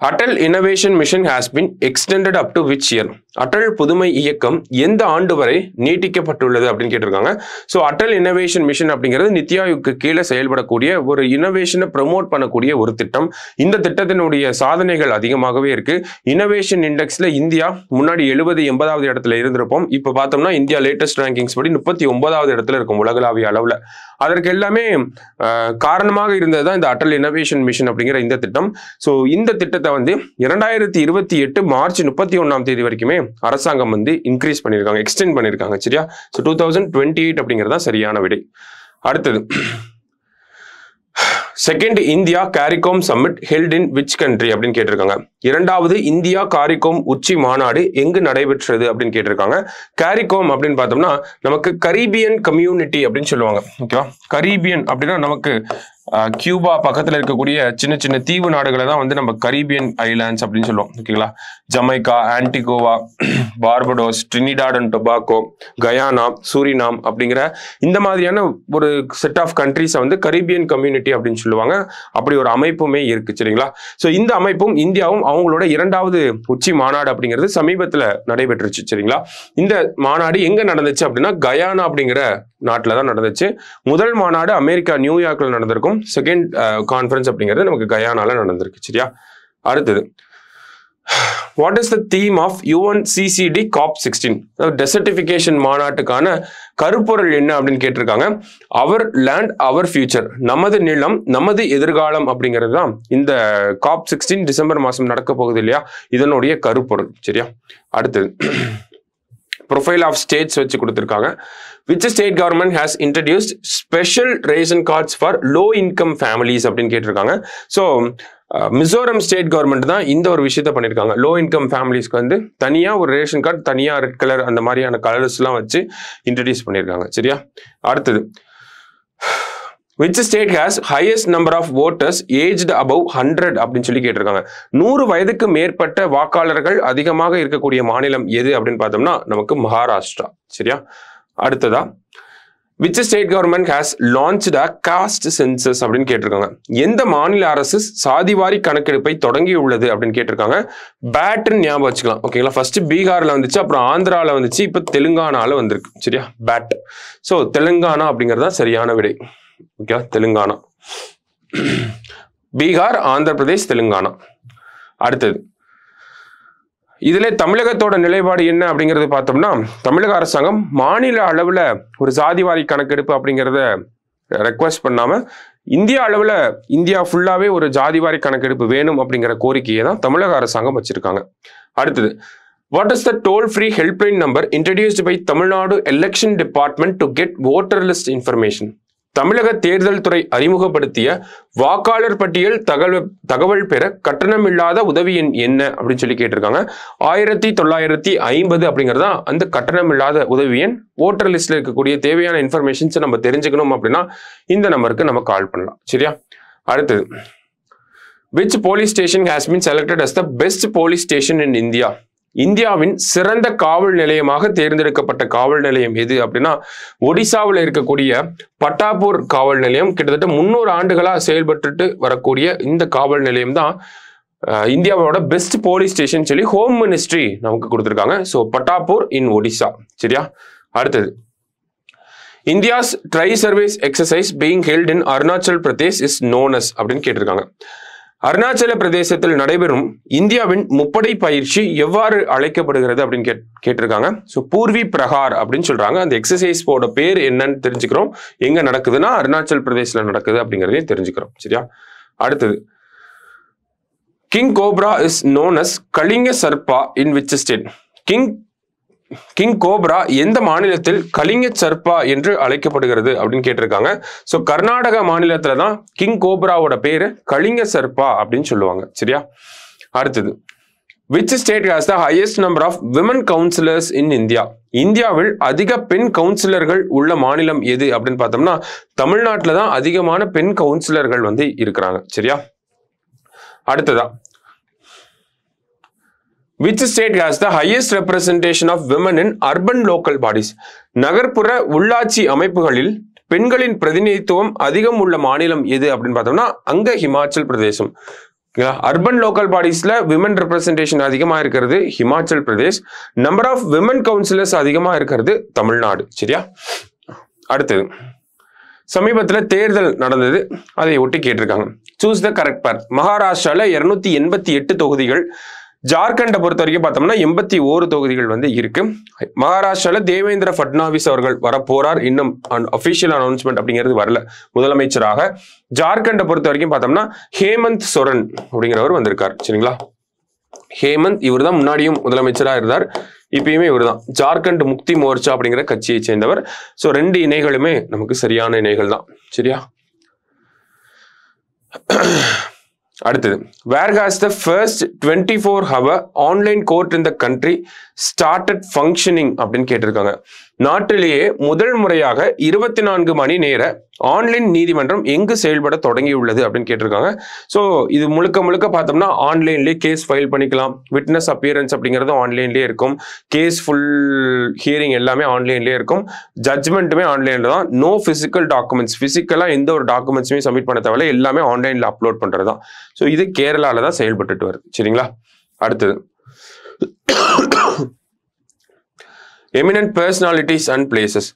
Atal Innovation Mission has been extended up to which year? Atal புதுமை இயக்கம் எந்த ஆண்டு வரை நீட்டிக்கப்பட்டுள்ளது அப்படின்னு கேட்டிருக்காங்க. ஸோ அட்டல் இன்னோவேஷன் மிஷன் அப்படிங்கிறது நித்தி ஆயோக்கு கீழே செயல்படக்கூடிய ஒரு இன்னோவேஷனை ப்ரமோட் பண்ணக்கூடிய ஒரு திட்டம். இந்த திட்டத்தினுடைய சாதனைகள் அதிகமாகவே இருக்கு. இன்னோவேஷன் இண்டெக்ஸ்ல இந்தியா முன்னாடி 70-80வது இடத்துல இருந்திருப்போம். இப்போ பார்த்தோம்னா இந்தியா லேட்டஸ்ட் ரேங்கிங்ஸ் படி 39வது இடத்துல இருக்கும் உலகளாவிய அளவில். அதற்கு எல்லாமே காரணமாக இருந்தது தான் இந்த அட்டல் இன்னோவேஷன் மிஷன் அப்படிங்கிற இந்த திட்டம். ஸோ இந்த திட்டத்தை வந்து 2028 மார்ச் 31ஆம் தேதி வரைக்குமே அரசாங்கம் வந்து இன்க்ரீஸ் பண்ணியிருக்காங்க, எக்ஸ்டெண்ட் பண்ணியிருக்காங்க. சரியா? ஸோ 2028 அப்படிங்கிறது தான் சரியான விடை. அடுத்தது, second India CARICOM summit held in which country அப்படின்னு கேட்டிருக்காங்க. இரண்டாவது இந்தியா காரிகோம் உச்சி மாநாடு எங்கு நடைபெற்றது அப்படின்னு கேட்டிருக்காங்க. காரிகோம் அப்படின்னு பார்த்தோம்னா நமக்கு கரீபியன் கம்யூனிட்டி அப்படின்னு சொல்லுவாங்க. ஓகேவா? கரீபியன் அப்படின்னா நமக்கு கியூபா பக்கத்தில் இருக்கக்கூடிய சின்ன சின்ன தீவு நாடுகளை தான் வந்து நம்ம கரீபியன் ஐலாண்ட்ஸ் அப்படின்னு சொல்லுவோம். ஓகேங்களா? Jamaica, Antigua, Barbados, Trinidad and Tobago, Guyana, Suriname அப்படிங்கிற இந்த மாதிரியான ஒரு செட் ஆஃப் கண்ட்ரிஸை வந்து கரீபியன் கம்யூனிட்டி அப்படின்னு சொல்லுவாங்க. அப்படி ஒரு அமைப்புமே இருக்கு. சரிங்களா? ஸோ இந்த அமைப்பும் இந்தியாவும் அவங்களோட இரண்டாவது உச்சி மாநாடு அப்படிங்கிறது சமீபத்தில் நடைபெற்றுச்சு. சரிங்களா? இந்த மாநாடு எங்க நடந்துச்சு அப்படின்னா கயானா அப்படிங்கிற நாட்டில் தான் நடந்துச்சு. முதல் மாநாடு அமெரிக்கா நியூயார்க்ல நடந்திருக்கும். செகண்ட் கான்ஃபரன்ஸ் அப்படிங்கிறது நமக்கு கயானால நடந்திருக்கு. சரியா? அடுத்தது, what is the theme of UNCCD COP16? Desertification மாநாட்டுக்கான கருப்பொருள் என்ன அப்படின்னு கேட்டிருக்காங்க. அவர் லேண்ட் அவர் ஃபியூச்சர், நமது நிலம் நமது எதிர்காலம் அப்படிங்கிறது தான் இந்த COP16 டிசம்பர் மாதம் நடக்க போகுது இல்லையா, இதனுடைய கருப்பொருள். சரியா? அடுத்தது, ப்ரொஃபைல் ஆஃப் ஸ்டேட்ஸ் வச்சு கொடுத்துருக்காங்க. Which state government has introduced special ration cards for low income families அப்படின்னு கேட்டிருக்காங்க. ஸோ மிசோரம் ஸ்டேட் கவர்மெண்ட் தான் இந்த ஒரு விஷயத்த பண்ணியிருக்காங்க. லோ இன்கம் ஃபேமிலிஸ்க்கு வந்து தனியாக ஒரு ரேஷன் கார்டு, தனியாக ரெட் கலர் அந்த மாதிரியான கலர்ஸ்லாம் வச்சு இன்ட்ரடியூஸ் பண்ணியிருக்காங்க. சரியா? அடுத்தது, which state has highest number of voters aged above 100 அப்படின்னு சொல்லி கேட்டிருக்காங்க. 100 வயதுக்கு மேற்பட்ட வாக்காளர்கள் அதிகமாக இருக்கக்கூடிய மாநிலம் எது அப்படின்னு பார்த்தோம்னா நமக்கு மகாராஷ்டிரா. சரியா? அடுத்ததா, which state government has launched a caste census அப்படின்னு கேட்டிருக்காங்க. எந்த மாநில அரசு சாதிவாரி கணக்கெடுப்பை தொடங்கி உள்ளது அப்படின்னு கேட்டிருக்காங்க. பேட்னு ஞாபகம் வச்சுக்கலாம். ஓகேங்களா? ஃபர்ஸ்ட் பீகார்ல வந்துச்சு, அப்புறம் ஆந்திரால வந்துச்சு, இப்போ தெலுங்கானால வந்திருக்கு. சரியா? பேட். ஸோ தெலுங்கானா அப்படிங்கிறது தான் சரியான விடை. ஓகே, தெலுங்கானா, பீகார், ஆந்திர பிரதேஷ், தெலுங்கானா. அடுத்தது, இதுல தமிழகத்தோட நிலைப்பாடு என்ன அப்படிங்கறது பார்த்தோம்னா, தமிழக அரசாங்கம் மாநில அளவுல ஒரு சாதிவாரி கணக்கெடுப்பு அப்படிங்கிறத ரெக்வஸ்ட் பண்ணாம இந்தியா அளவுல இந்தியா ஃபுல்லாவே ஒரு ஜாதிவாரி கணக்கெடுப்பு வேணும் அப்படிங்கிற கோரிக்கையை தான் தமிழக அரசாங்கம் வச்சிருக்காங்க. அடுத்தது, what is the toll-free helpline number introduced by Tamil Nadu Election Department to get voter list information? தமிழக தேர்தல் துறை அறிமுகப்படுத்திய வாக்காளர் பட்டியல் தகவல் பெற கட்டணம் இல்லாத உதவி எண் என்ன அப்படின்னு சொல்லி கேட்டிருக்காங்க. 1950 அப்படிங்கிறதா அந்த கட்டணம் இல்லாத உதவி எண். ஓட்டர் லிஸ்ட்ல இருக்கக்கூடிய தேவையான இன்ஃபர்மேஷன்ஸ் நம்ம தெரிஞ்சுக்கணும் அப்படின்னா இந்த நம்பருக்கு நம்ம கால் பண்ணலாம். சரியா? அடுத்தது, which police station has been selected as the best police station in India? இந்தியாவின் சிறந்த காவல் நிலையமாக தேர்ந்தெடுக்கப்பட்ட காவல் நிலையம் எது அப்படின்னா ஒடிசாவில் இருக்கக்கூடிய பட்டாபூர் காவல் நிலையம். கிட்டத்தட்ட 300 ஆண்டுகளா செயல்பட்டு வரக்கூடிய இந்த காவல் நிலையம் தான் இந்தியாவோட பெஸ்ட் போலீஸ் ஸ்டேஷன் சொல்லி ஹோம் மினிஸ்ட்ரி நமக்கு கொடுத்துருக்காங்க. So Pattapur in Odisha. சரியா? அடுத்தது, India's tri service exercise being held in Arunachal Pradesh is known as அப்படின்னு கேட்டிருக்காங்க. அருணாச்சல பிரதேசத்தில் நடைபெறும் இந்தியாவின் முப்படை பயிற்சி எவ்வாறு அழைக்கப்படுகிறது அப்படின்னு கேட்டிருக்காங்க. ஸோ பூர்வி பிரகார் அப்படின்னு சொல்றாங்க. அந்த எக்ஸசைஸோட பேர் என்னன்னு தெரிஞ்சுக்கிறோம். எங்க நடக்குதுன்னா அருணாச்சல் பிரதேசில் நடக்குது அப்படிங்கிறதையும் தெரிஞ்சுக்கிறோம். சரியா? அடுத்தது, king cobra is known as Kalinga Sarpa in which state? King cobra எந்த மாநிலத்தில் கலிங்க சர்பா என்று அழைக்கப்படுகிறது அப்படின்னு கேட்டிருக்காங்க. ஸோ கர்நாடக மாநிலத்துல தான் கிங் கோப்ராவோட பேரு கலிங்க சர்பா அப்படின்னு சொல்லுவாங்க. சரியா? அடுத்தது, which state has the highest number of women counselors in India? இந்தியாவில் அதிக பெண் கவுன்சிலர்கள் உள்ள மாநிலம் எது அப்படின்னு பார்த்தோம்னா தமிழ்நாட்டில் தான் அதிகமான பெண் கவுன்சிலர்கள் வந்து இருக்கிறாங்க. சரியா? அடுத்ததா, which state has the highest representation of women in urban local bodies? நகர்ப்புற உள்ளாட்சி அமைப்புகளில் பெண்களின் பிரதிநிதித்துவம் அதிகம் உள்ள மாநிலம் எது அப்படின்னு பார்த்தோம்னா அங்க ஹிமாச்சல் பிரதேசம். அர்பன் லோக்கல் பாடிஸ்ல விமன் ரெப்ரசன்டேஷன் அதிகமா இருக்கிறது Himachal Pradesh. Number of women councillors அதிகமா இருக்கிறது தமிழ்நாடு. சரியா? அடுத்தது சமீபத்தில் தேர்தல் நடந்தது, அதை ஒட்டி கேட்டிருக்காங்க. சூஸ் த கரெக்ட் பேர். மகாராஷ்டிரால 288 தொகுதிகள், ஜார்க்கண்டை பொறுத்த வரைக்கும் பார்த்தோம்னா 81 தொகுதிகள் வந்து இருக்கு. மகாராஷ்டிரால தேவேந்திர பட்னாவிஸ் அவர்கள் வரப்போறார். இன்னும் அபிஷியல் அனௌன்ஸ்மெண்ட் அப்படிங்கிறது வரல முதலமைச்சராக. ஜார்க்கண்டை பொறுத்த வரைக்கும் பார்த்தோம்னா ஹேமந்த் சோரன் அப்படிங்கிறவர் வந்திருக்கார். சரிங்களா? ஹேமந்த் இவர் தான் முன்னாடியும் முதலமைச்சராக இருந்தார், இப்பயுமே இவர் தான். ஜார்க்கண்ட் முக்தி மோர்ச்சா அப்படிங்கிற கட்சியை சேர்ந்தவர். ஸோ 2 இணைகளுமே நமக்கு சரியான இணைகள் தான். சரியா? அடுத்தது, where has the first 24-hour online court in the country started functioning அப்படின்னு கேட்டிருக்காங்க. நாட்டிலேயே முதல் முறையாக 24 மணி நேர ஆன்லைன் நீதிமன்றம் எங்கு செயல்பட தொடங்கியுள்ளது அப்படின்னு கேட்டிருக்காங்க. ஸோ இது முழுக்க முழுக்க பார்த்தோம்னா ஆன்லைன்லேயே கேஸ் ஃபைல் பண்ணிக்கலாம். விட்னஸ் அப்பியரன்ஸ் அப்படிங்கிறதும் ஆன்லைன்லேயே இருக்கும். கேஸ் ஃபுல் ஹியரிங் எல்லாமே ஆன்லைன்லேயே இருக்கும். ஜட்ஜ்மெண்ட்டுமே ஆன்லைனில் தான். நோ ஃபிசிக்கல் டாக்குமெண்ட்ஸ், ஃபிசிக்கலாக எந்த ஒரு டாக்குமெண்ட்ஸுமே சப்மிட் பண்ண தேவையில்ல, எல்லாமே ஆன்லைனில் அப்லோட் பண்ணுறது தான். ஸோ இது கேரளாவில் தான் செயல்பட்டுட்டு வருது. சரிங்களா? அடுத்தது, eminent personalities and places.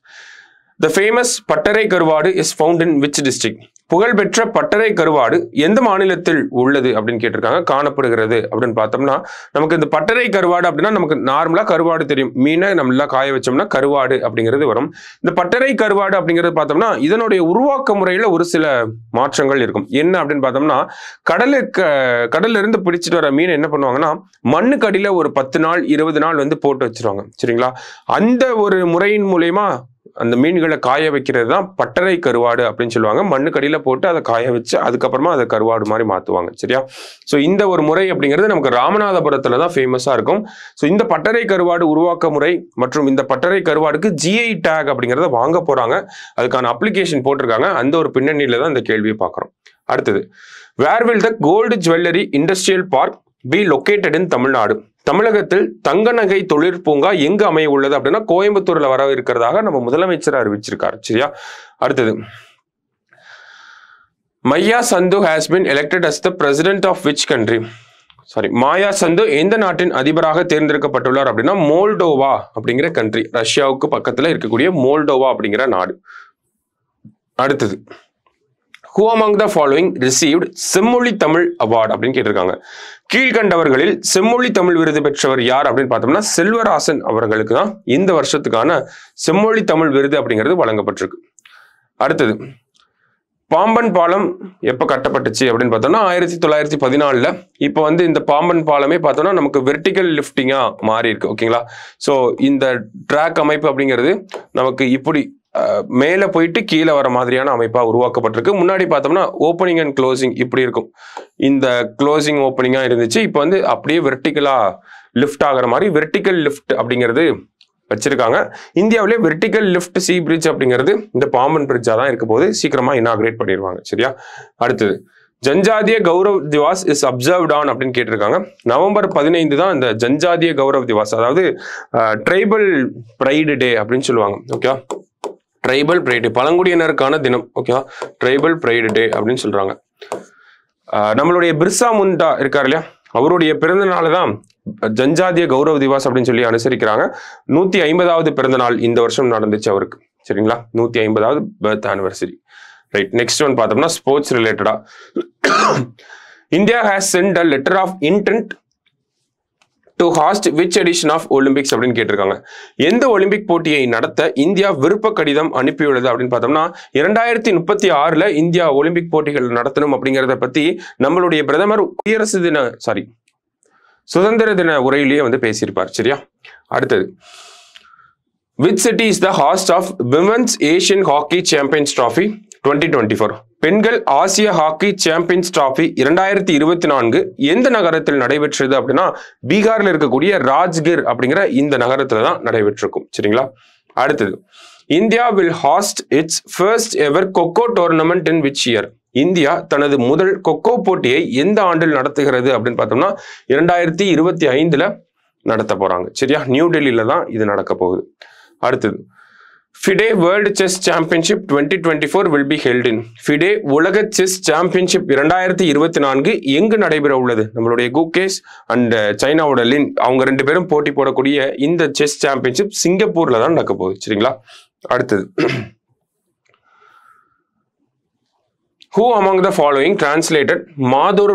The famous பட்டறை கருவாடு is found in which district? புகழ்பெற்ற பட்டறை கருவாடு எந்த மாநிலத்தில் உள்ளது அப்படின்னு கேட்டிருக்காங்க. காணப்படுகிறது அப்படின்னு பார்த்தோம்னா, நமக்கு இந்த பட்டறை கருவாடு அப்படின்னா நமக்கு நார்மலா கருவாடு தெரியும், மீனை நம்மளா காய வச்சோம்னா கருவாடு அப்படிங்கிறது வரும். இந்த பட்டறை கருவாடு அப்படிங்கிறது பார்த்தோம்னா இதனுடைய உருவாக்க முறையில ஒரு சில மாற்றங்கள் இருக்கும். என்ன அப்படின்னு பார்த்தோம்னா, கடல்ல இருந்து பிடிச்சிட்டு வர மீன் என்ன பண்ணுவாங்கன்னா மண்ணுக்கு அடியில ஒரு 10 நாள் 20 நாள் வந்து போட்டு வச்சிருவாங்க. சரிங்களா? அந்த ஒரு முறையின் மூலயமா அந்த மீன்களை காய வைக்கிறது தான் பட்டறை கருவாடு அப்படின்னு சொல்லுவாங்க. மண்ணுக்கடியில போட்டு அதை காய வச்சு அதுக்கப்புறமா அதை கருவாடு மாதிரி மாத்துவாங்க. சரியா? ஸோ இந்த ஒரு முறை அப்படிங்கிறது நமக்கு ராமநாதபுரத்துல தான் ஃபேமஸா இருக்கும். ஸோ இந்த பட்டறை கருவாடு உருவாக்க முறை மற்றும் இந்த பட்டறை கருவாடுக்கு GI டேக் அப்படிங்கிறத வாங்க போறாங்க. அதுக்கான அப்ளிகேஷன் போட்டிருக்காங்க. அந்த ஒரு பின்னணியில தான் இந்த கேள்வியை பார்க்குறோம். அடுத்தது, where will the gold jewellery industrial park be located in Tamil Nadu? தமிழகத்தில் தங்க நகை தொழிற்பூங்கா எங்கு அமைய உள்ளது அப்படின்னா கோயம்புத்தூர்ல வர இருக்கிறதாக நம்ம முதலமைச்சர் அறிவிச்சிருக்காரு. சரியா? அடுத்தது, Maia Sandu has been elected as the president of which country? Maia Sandu எந்த நாட்டின் அதிபராக தேர்ந்தெடுக்கப்பட்டுள்ளார் அப்படின்னா மோல்டோவா அப்படிங்கிற கண்ட்ரி, ரஷ்யாவுக்கு பக்கத்துல இருக்கக்கூடிய மோல்டோவா அப்படிங்கிற நாடு. அடுத்தது, who among the following received செம்மொழி தமிழ் அவார்டு அப்படின்னு கேட்டிருக்காங்க. கீழ்கண்டவர்களில் செம்மொழி தமிழ் விருது பெற்றவர் யார் அப்படின்னு பார்த்தோம்னா செல்வராசன் அவர்களுக்கு தான் இந்த வருஷத்துக்கான செம்மொழி தமிழ் விருது அப்படிங்கிறது வழங்கப்பட்டிருக்கு. அடுத்தது, பாம்பன் பாலம் எப்ப கட்டப்பட்டுச்சு அப்படின்னு பார்த்தோம்னா 1914. இப்போ வந்து இந்த பாம்பன் பாலமே பார்த்தோம்னா நமக்கு வெர்டிகல் லிஃப்டிங்கா மாறி இருக்கு. ஓகேங்களா? ஸோ இந்த ட்ராக் அமைப்பு அப்படிங்கிறது நமக்கு இப்படி மேலே போயிட்டு கீழே வர மாதிரியான அமைப்பா உருவாக்கப்பட்டிருக்கு. முன்னாடி பார்த்தோம்னா ஓப்பனிங் அண்ட் க்ளோசிங் இப்படி இருக்கும். இந்த க்ளோசிங் ஓப்பனிங்கா இருந்துச்சு. இப்போ வந்து அப்படியே வெர்டிகலா லிஃப்ட் ஆகிற மாதிரி வெர்டிகல் லிஃப்ட் அப்படிங்கிறது வச்சிருக்காங்க. இந்தியாவிலே வெர்டிகல் லிஃப்ட் சி பிரிட்ஜ் அப்படிங்கிறது இந்த பாம்பன் பிரிட்ஜா தான் இருக்க போது சீக்கிரமா இனாகிரேட் பண்ணிடுவாங்க. சரியா? அடுத்தது, Janjatiya Gaurav Divas is observed on அப்படின்னு கேட்டிருக்காங்க. நவம்பர் 15 தான் இந்த ஜன்ஜாதிய கௌரவ் திவாஸ், அதாவது ட்ரைபல் ப்ரைடு டே அப்படின்னு சொல்லுவாங்க. ஓகே, ட்ரைபல் ப்ரைடு, பழங்குடியினருக்கான தினம். ஓகேவா? ட்ரைபல் ப்ரைடு டே அப்படின்னு சொல்றாங்க. நம்மளுடைய பிர்சா முண்டா இருக்கார் இல்லையா, அவருடைய பிறந்த நாள் தான் ஜன்ஜாதிய கௌரவ் திவாஸ் அப்படின்னு சொல்லி அனுசரிக்கிறாங்க. 150வது பிறந்த நாள் இந்த வருஷம் நடந்துச்சு அவருக்கு. சரிங்களா? 150வது birth anniversary. Right, next one பார்த்தோம்னா ஸ்போர்ட்ஸ் ரிலேட்டடா. India has sent a letter of intent to host which edition of Olympics அப்படின்னு கேட்டிருக்காங்க. எந்த ஒலிம்பிக் போட்டியை நடத்த இந்தியா விருப்ப கடிதம் அனுப்பியுள்ளது அப்படின்னு பார்த்தோம்னா 2036 இந்தியா ஒலிம்பிக் போட்டிகள் நடத்தணும் அப்படிங்கிறத பத்தி நம்மளுடைய பிரதமர் சுதந்திர தின உரையிலேயே வந்து பேசியிருப்பார். சரியா? அடுத்தது, which city is the host of Women's Asian Hockey Champions Trophy 2024? பெண்கள் ஆசிய ஹாக்கி சாம்பியன்ஸ் டிராபி 2024 எந்த நகரத்தில் நடைபெற்றது அப்படின்னா பீகார்ல இருக்கக்கூடிய ராஜ்கிர் அப்படிங்கிற இந்த நகரத்துல தான் நடைபெற்றிருக்கும். சரிங்களா? அடுத்தது, India will ஹாஸ்ட் it's first ever kho kho tournament in which year? India தனது முதல் கொக்கோ போட்டியை எந்த ஆண்டில் நடத்துகிறது அப்படின்னு பார்த்தோம்னா 2025 நடத்த போறாங்க. சரியா? நியூ டெல்லியில தான் இது நடக்க போகுது. அடுத்தது, FIDE World Chess Championship 2024 will be held in FIDE உலக செஸ் சாம்பியன்ஷிப் 2024 எங்கு நடைபெற உள்ளது? நம்மளுடைய குகேஸ் அண்ட் சைனாவோட லின் அவங்க ரெண்டு பேரும் போட்டி போடக்கூடிய இந்த செஸ் சாம்பியன்ஷிப் சிங்கப்பூர்ல தான் நடக்க போகுது. சரிங்களா? அடுத்தது, Who among the following translated மாதொரு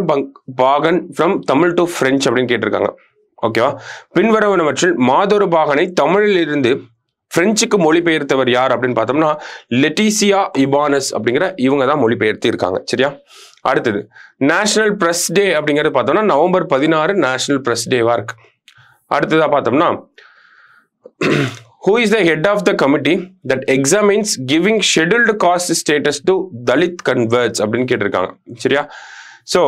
Pagan from Tamil to French அப்படின்னு கேட்டிருக்காங்க. ஓகேவா? பின்வருவனவற்றில் மாதொரு பாகனை தமிழில் இருந்து பிரெஞ்சுக்கு மொழிபெயர்த்தவர் யார் அப்படின்னு பார்த்தோம்னா லெட்டிசியா இபானஸ் அப்படிங்கிற இவங்க தான் மொழிபெயர்த்து இருக்காங்க. சரியா? அடுத்தது, நேஷனல் பிரஸ் டே அப்படிங்கிறது பார்த்தோம்னா நவம்பர் 16 நேஷனல் பிரஸ் டேவா இருக்கு. அடுத்ததா பார்த்தோம்னா Who is the head of the committee that examines giving scheduled caste status to Dalit converts அப்படின்னு கேட்டிருக்காங்க. சரியா? ஸோ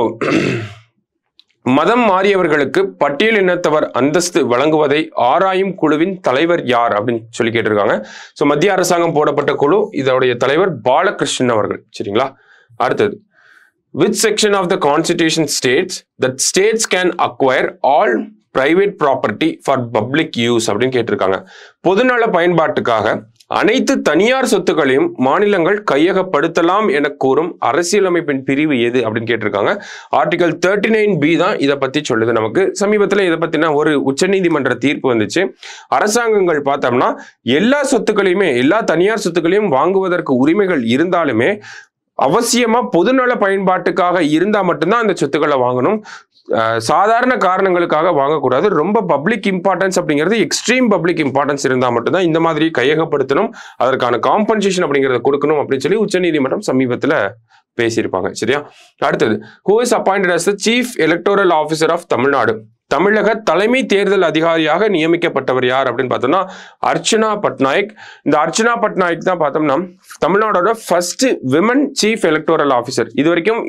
மதம் மாறியவர்களுக்கு பட்டியல் இனத்தவர் அந்தஸ்து வழங்குவதை ஆராயும் குழுவின் தலைவர் யார் அப்படின்னு சொல்லி கேட்டிருக்காங்க. ஸோ மத்திய அரசாங்கம் போடப்பட்ட குழு, இதோடைய தலைவர் பாலகிருஷ்ணன் அவர்கள். சரிங்களா? அடுத்தது, which section of the constitution states that states can acquire all private property for public use அப்படின்னு கேட்டிருக்காங்க. பொதுநல பயன்பாட்டுக்காக அனைத்து தனியார் சொத்துக்களையும் மாநிலங்கள் கையகப்படுத்தலாம் என கூறும் அரசியலமைப்பின் பிரிவு எது அப்படின்னு கேட்டிருக்காங்க. ஆர்டிகல் 39B தான் இதை பத்தி சொல்லுது. நமக்கு சமீபத்தில் இதை பத்தின ஒரு உச்சநீதிமன்ற தீர்ப்பு வந்துச்சு. அரசாங்கங்கள் பார்த்தோம்னா எல்லா சொத்துக்களையுமே, எல்லா தனியார் சொத்துக்களையும் வாங்குவதற்கு உரிமைகள் இருந்தாலுமே அவசியமா பொதுநல பயன்பாட்டுக்காக இருந்தா மட்டும்தான் அந்த சொத்துக்களை வாங்கணும். சாதாரண காரணங்களுக்காக வாங்கக்கூடாது. ரொம்ப பப்ளிக் இம்பார்ட்டன்ஸ் அப்படிங்கிறது, எக்ஸ்ட்ரீம் பப்ளிக் இம்பார்ட்டன்ஸ் இருந்தால் மட்டும்தான் இந்த மாதிரி கையகப்படுத்தணும், அதற்கான காம்பன்சேஷன் அப்படிங்கிறத கொடுக்கணும் அப்படின்னு சொல்லி உச்சநீதிமன்றம் சமீபத்தில் பேசியிருப்பாங்க. சரியா? அடுத்தது, who is appointed as the chief electoral officer of Tamil Nadu? தமிழக தலைமை தேர்தல் அதிகாரியாக நியமிக்கப்பட்டவர் யார் அப்படின்னு பார்த்தோம்னா அர்ச்சனா பட்நாயக். இந்த அர்ச்சனா பட்நாயக் தான் பார்த்தோம்னா தமிழ்நாடோட first women chief electoral officer. இது வரைக்கும்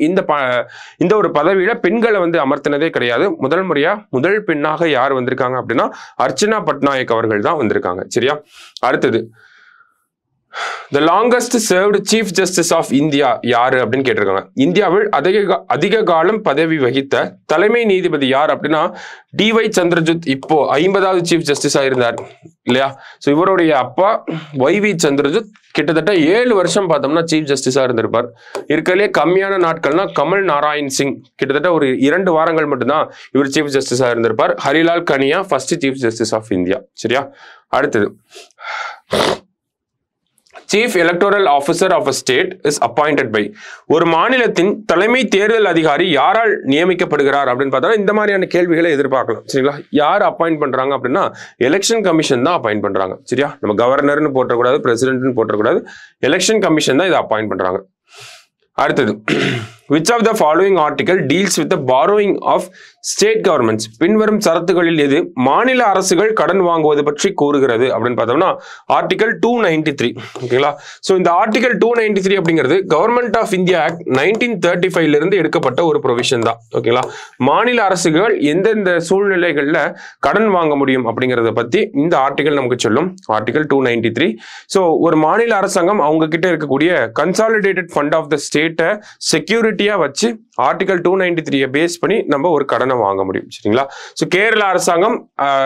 இந்த ஒரு பதவியில பெண்களை வந்து அமர்த்தினதே கிடையாது. முதல் பெண்ணாக யார் வந்திருக்காங்க அப்படின்னா அர்ச்சனா பட்நாயக் அவர்கள் தான் வந்திருக்காங்க. சரியா? அடுத்தது, The longest served chief justice of India யாரு அப்படின்னு கேட்டிருக்காங்க. இந்தியாவில் அதிக காலம் பதவி வகித்த தலைமை நீதிபதி யார் அப்படின்னா DY சந்திரஜூத். இப்போ 50வது சீஃப் ஜஸ்டிஸா இருந்தார் இல்லையா? ஸோ இவருடைய அப்பா YV சந்திரஜூத் கிட்டத்தட்ட 7 வருஷம் பார்த்தோம்னா சீஃப் ஜஸ்டிஸா இருந்திருப்பார். இருக்கிறதுலே கம்மியான நாட்கள்னா கமல் நாராயண் சிங் கிட்டத்தட்ட ஒரு 2 வாரங்கள் மட்டும்தான் இவர் சீஃப் ஜஸ்டிஸா இருந்திருப்பார். Harilal Kania first chief justice of India. சரியா? அடுத்தது, chief electoral officer of a state is appointed by. ஒரு மாநிலத்தின் தலைமை தேர்தல் அதிகாரி யாரால் நியமிக்கப்படுகிறார் அப்படின்னு பார்த்தா இந்த மாதிரியான கேள்விகளை எதிர்பார்க்கலாம். சரிங்களா? யார் அப்பாயிண்ட் பண்றாங்க அப்படின்னா எலெக்ஷன் கமிஷன் தான் அப்பாயிண்ட் பண்றாங்க. சரியா? நம்ம கவர்னர்னு போட்டக்கூடாது, பிரசிடென்ட்னு போட்டக்கூடாது, எலெக்ஷன் கமிஷன் தான் இதை அப்பாயிண்ட் பண்றாங்க. அடுத்தது, which of the following article deals with the borrowing of state governments? பின்வரும் சரத்துகளில் எது மாநில அரசுகள் கடன் வாங்குவது பற்றி கூறுகிறது அப்படின்னு பார்த்தோம்னா ஆர்டிகல் 293. ஓகேங்களா? ஸோ இந்த ஆர்டிகல் 293 அப்படிங்கிறது கவர்மெண்ட் ஆஃப் இந்தியா ஆக்ட் 1935 இருந்து எடுக்கப்பட்ட ஒரு ப்ரொவிஷன் தான். ஓகேங்களா? மாநில அரசுகள் எந்தெந்த சூழ்நிலைகள்ல கடன் வாங்க முடியும் அப்படிங்கிறத பத்தி இந்த ஆர்டிகல் நமக்கு சொல்லும். ஆர்டிகல் 293. ஸோ ஒரு மாநில அரசாங்கம் அவங்க கிட்ட இருக்கக்கூடிய கன்சாலிடேட்டட் ஃபண்ட் ஆஃப் த ஸ்டேட்டை செக்யூரிட்டியா வச்சு ஆர்டிகல் 293 பேஸ் பண்ணி நம்ம ஒரு கடனை வாங்க முடியும். சரிங்களா? ஸோ கேரள அரசாங்கம்